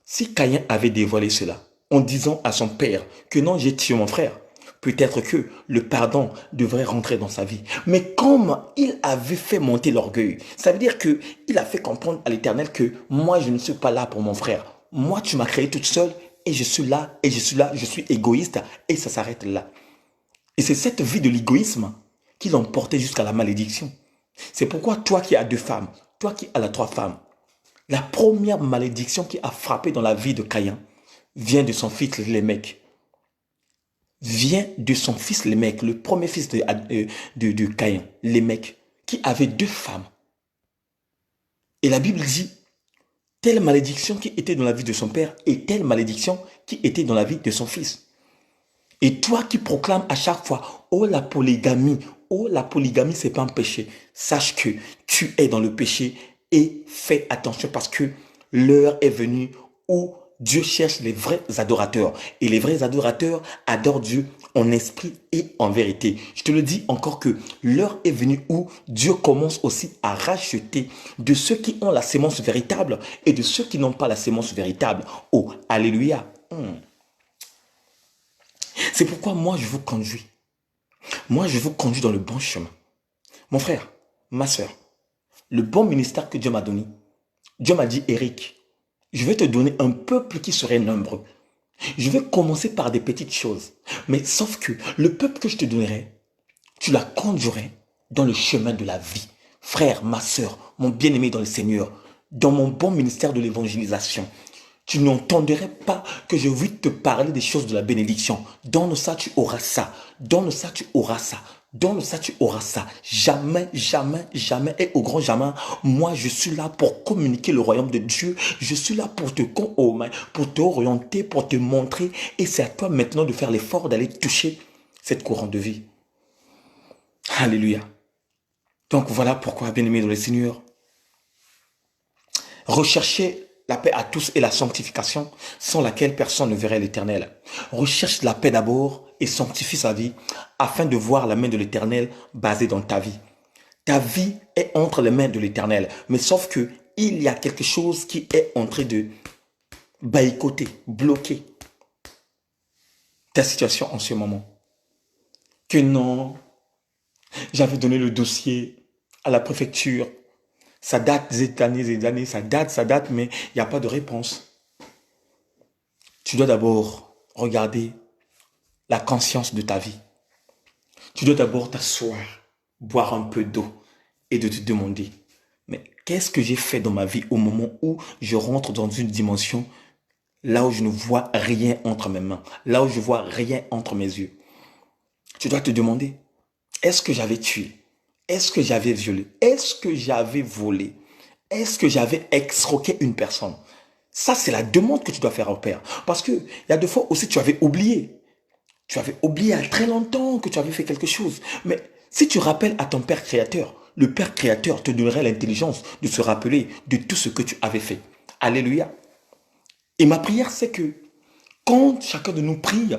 si Caïn avait dévoilé cela en disant à son père que non, j'ai tué mon frère, peut-être que le pardon devrait rentrer dans sa vie. Mais comme il avait fait monter l'orgueil, ça veut dire qu'il a fait comprendre à l'Éternel que moi, je ne suis pas là pour mon frère. Moi, tu m'as créé toute seule et je suis là, et je suis là, je suis égoïste et ça s'arrête là. Et c'est cette vie de l'égoïsme qui l'emportait jusqu'à la malédiction. C'est pourquoi toi qui as 2 femmes, toi qui as 3 femmes, la première malédiction qui a frappé dans la vie de Caïn vient de son fils Lémec. Vient de son fils Lémec, le premier fils de Caïn, Lémec, qui avait 2 femmes. Et la Bible dit, telle malédiction qui était dans la vie de son père et telle malédiction qui était dans la vie de son fils. Et toi qui proclames à chaque fois, oh la polygamie, c'est pas un péché. Sache que tu es dans le péché et fais attention parce que l'heure est venue où Dieu cherche les vrais adorateurs. Et les vrais adorateurs adorent Dieu en esprit et en vérité. Je te le dis encore que l'heure est venue où Dieu commence aussi à racheter de ceux qui ont la sémence véritable et de ceux qui n'ont pas la sémence véritable. Oh, alléluia. C'est pourquoi moi je vous conduis. Moi je vous conduis dans le bon chemin. Mon frère, ma soeur, le bon ministère que Dieu m'a donné, Dieu m'a dit, Eric, je vais te donner un peuple qui serait nombreux. Je vais commencer par des petites choses. Mais sauf que le peuple que je te donnerai, tu la conduirais dans le chemin de la vie. Frère, ma soeur, mon bien-aimé dans le Seigneur, dans mon bon ministère de l'évangélisation, tu n'entendrais pas que je vais te parler des choses de la bénédiction. Donne ça, tu auras ça. Donne ça, tu auras ça. Donne ça, tu auras ça. Jamais, jamais, jamais et au grand jamais, moi je suis là pour communiquer le royaume de Dieu. Je suis là pour t'orienter, pour te montrer. Et c'est à toi maintenant de faire l'effort d'aller toucher cette courante de vie. Alléluia. Donc voilà pourquoi, bien-aimés dans le Seigneur, recherchez la paix à tous et la sanctification, sans laquelle personne ne verrait l'Éternel. Recherche la paix d'abord et sanctifie sa vie, afin de voir la main de l'Éternel basée dans ta vie. Ta vie est entre les mains de l'Éternel, mais sauf que il y a quelque chose qui est en train de boycotter, bloquer ta situation en ce moment. Que non, j'avais donné le dossier à la préfecture. Ça date des années, ça date, mais il n'y a pas de réponse. Tu dois d'abord regarder la conscience de ta vie. Tu dois d'abord t'asseoir, boire un peu d'eau et de te demander, mais qu'est-ce que j'ai fait dans ma vie au moment où je rentre dans une dimension là où je ne vois rien entre mes mains, là où je vois rien entre mes yeux. Tu dois te demander, est-ce que j'avais tué? Est-ce que j'avais violé? Est-ce que j'avais volé? Est-ce que j'avais escroqué une personne? Ça, c'est la demande que tu dois faire au Père. Parce que il y a des fois aussi, tu avais oublié. Tu avais oublié il y a très longtemps que tu avais fait quelque chose. Mais si tu rappelles à ton Père Créateur, le Père Créateur te donnerait l'intelligence de se rappeler de tout ce que tu avais fait. Alléluia. Et ma prière, c'est que quand chacun de nous prie,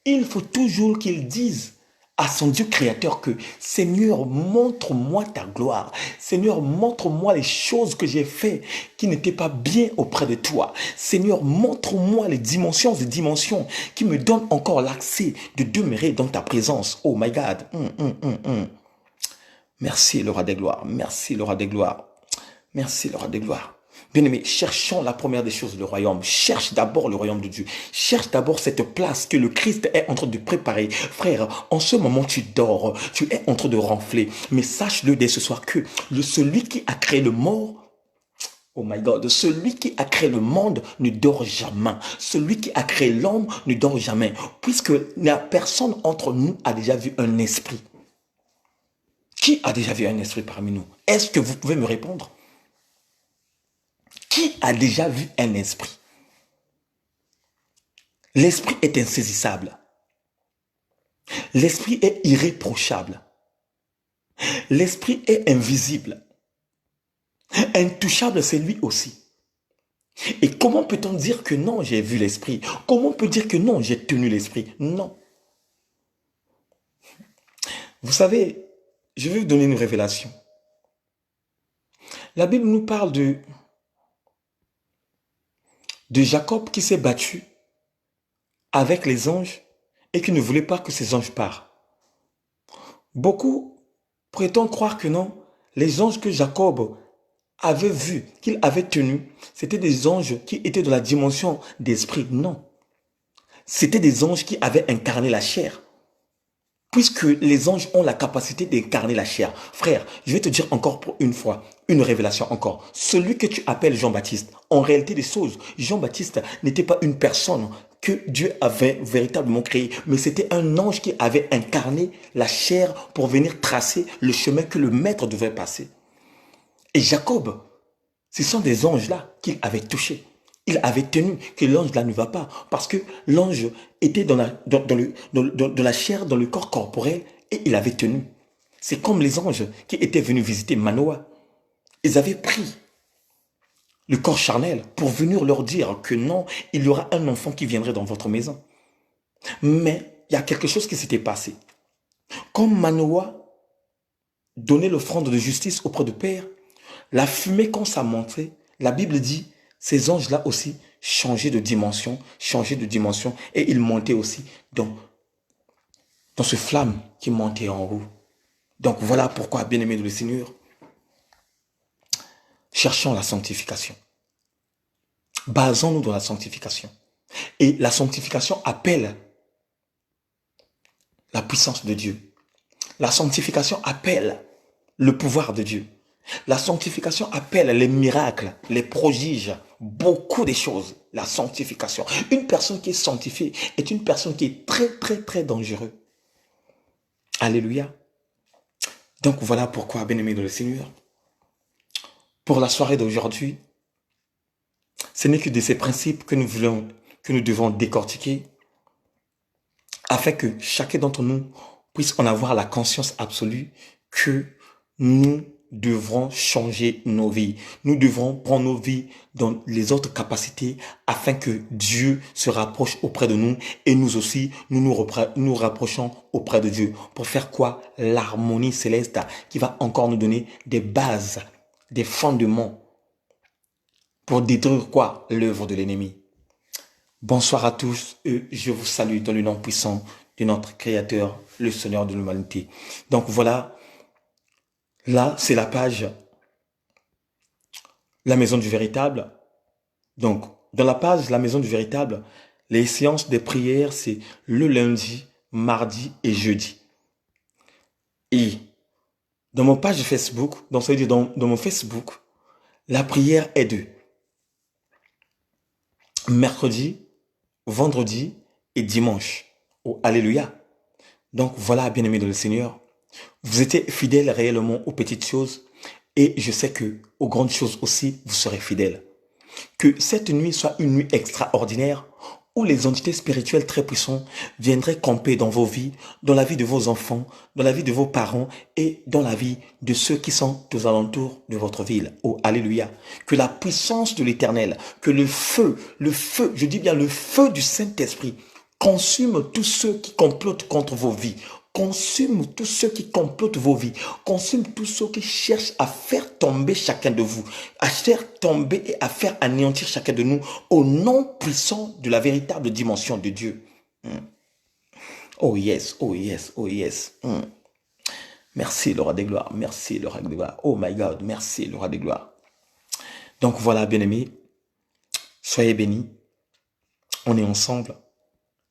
il faut toujours qu'il dise à son Dieu créateur que Seigneur, montre-moi ta gloire. Seigneur, montre-moi les choses que j'ai faites qui n'étaient pas bien auprès de toi. Seigneur, montre-moi les dimensions qui me donnent encore l'accès de demeurer dans ta présence. Oh my God. Merci le roi des gloires. Merci le roi des gloires. Merci le roi des gloires. Bien-aimés, cherchons la première des choses, le royaume. Cherche d'abord le royaume de Dieu. Cherche d'abord cette place que le Christ est en train de préparer. Frère, en ce moment, tu dors. Tu es en train de ronfler. Mais sache-le dès ce soir que celui qui a créé le monde, oh my God, celui qui a créé le monde ne dort jamais. Celui qui a créé l'homme ne dort jamais. Puisque la personne entre nous a déjà vu un esprit. Qui a déjà vu un esprit parmi nous? Est-ce que vous pouvez me répondre? Qui a déjà vu un esprit? L'esprit est insaisissable. L'esprit est irréprochable. L'esprit est invisible. Intouchable, c'est lui aussi. Et comment peut-on dire que non, j'ai vu l'esprit? Comment on peut dire que non, j'ai tenu l'esprit? Non. Vous savez, je vais vous donner une révélation. La Bible nous parle de Jacob qui s'est battu avec les anges et qui ne voulait pas que ces anges partent. Beaucoup prétendent croire que non, les anges que Jacob avait vus, qu'il avait tenus, c'était des anges qui étaient de la dimension d'esprit. Non. C'était des anges qui avaient incarné la chair. Puisque les anges ont la capacité d'incarner la chair. Frère, je vais te dire encore pour une fois, une révélation encore. Celui que tu appelles Jean-Baptiste, en réalité des choses, Jean-Baptiste n'était pas une personne que Dieu avait véritablement créée, mais c'était un ange qui avait incarné la chair pour venir tracer le chemin que le maître devait passer. Et Jacob, ce sont des anges-là qu'il avait touchés. Il avait tenu que l'ange-là ne va pas. Parce que l'ange était dans la chair, dans le corps corporel, et il avait tenu. C'est comme les anges qui étaient venus visiter Manoah. Ils avaient pris le corps charnel pour venir leur dire que non, il y aura un enfant qui viendrait dans votre maison. Mais il y a quelque chose qui s'était passé. Comme Manoah donnait l'offrande de justice auprès du Père, la fumée, quand ça montait, la Bible dit, ces anges-là aussi changeaient de dimension, et ils montaient aussi dans ce flamme qui montait en haut. Donc voilà pourquoi, bien-aimés de le Seigneur, cherchons la sanctification. Basons-nous dans la sanctification. Et la sanctification appelle la puissance de Dieu. La sanctification appelle le pouvoir de Dieu. La sanctification appelle les miracles, les prodiges, beaucoup de choses. La sanctification. Une personne qui est sanctifiée est une personne qui est très, très, très dangereuse. Alléluia. Donc voilà pourquoi, bien-aimés de le Seigneur, pour la soirée d'aujourd'hui, ce n'est que de ces principes que nous devons décortiquer afin que chacun d'entre nous puisse en avoir la conscience absolue que nous devrons changer nos vies. Nous devrons prendre nos vies dans les autres capacités afin que Dieu se rapproche auprès de nous et nous aussi, nous rapprochons auprès de Dieu. Pour faire quoi? L'harmonie céleste qui va encore nous donner des bases, des fondements pour détruire quoi? L'œuvre de l'ennemi. Bonsoir à tous et je vous salue dans le nom puissant de notre Créateur, le Seigneur de l'humanité. Donc voilà, là c'est la page La Maison du Véritable. Donc dans la page La Maison du Véritable, les séances des prières c'est le lundi, mardi et jeudi. Et dans mon page Facebook, dans mon Facebook, la prière est de mercredi, vendredi et dimanche. Oh, alléluia. Donc voilà, bien-aimés de le Seigneur, vous étiez fidèles réellement aux petites choses et je sais que aux grandes choses aussi, vous serez fidèles. Que cette nuit soit une nuit extraordinaire où les entités spirituelles très puissantes viendraient camper dans vos vies, dans la vie de vos enfants, dans la vie de vos parents et dans la vie de ceux qui sont aux alentours de votre ville. Oh, alléluia. Que la puissance de l'Éternel, que le feu, je dis bien le feu du Saint-Esprit, consume tous ceux qui complotent contre vos vies. Consume tous ceux qui complotent vos vies. Consume tous ceux qui cherchent à faire tomber chacun de vous. À faire tomber et à faire anéantir chacun de nous au nom puissant de la véritable dimension de Dieu. Oh yes, oh yes, oh yes. Merci le roi des gloires. Merci le roi des gloires. Oh my God, merci le roi des gloires. Donc voilà, bien-aimés, soyez bénis. On est ensemble.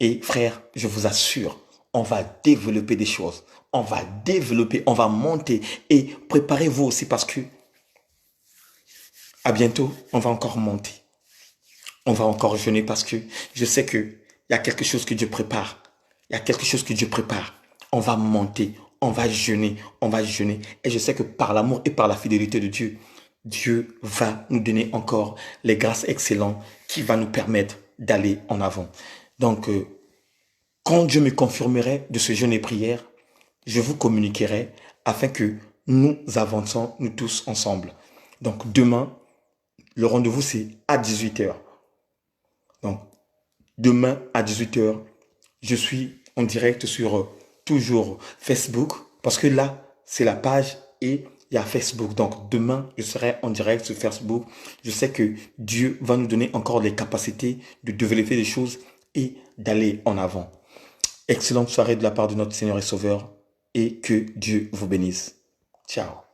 Et frère, je vous assure, on va développer des choses. On va développer, on va monter. Et préparez-vous aussi parce que à bientôt, on va encore monter. On va encore jeûner parce que je sais qu'il y a quelque chose que Dieu prépare. Il y a quelque chose que Dieu prépare. On va monter, on va jeûner, on va jeûner. Et je sais que par l'amour et par la fidélité de Dieu, Dieu va nous donner encore les grâces excellentes qui vont nous permettre d'aller en avant. Donc, quand Dieu me confirmerait de ce jeûne et prière, je vous communiquerai afin que nous avancions, nous tous ensemble. Donc, demain, le rendez-vous, c'est à 18h. Donc, demain à 18h, je suis en direct sur toujours Facebook, Parce que là, c'est la page et il y a Facebook. Donc demain, je serai en direct sur Facebook. Je sais que Dieu va nous donner encore les capacités de développer des choses et d'aller en avant. Excellente soirée de la part de notre Seigneur et Sauveur et que Dieu vous bénisse. Ciao.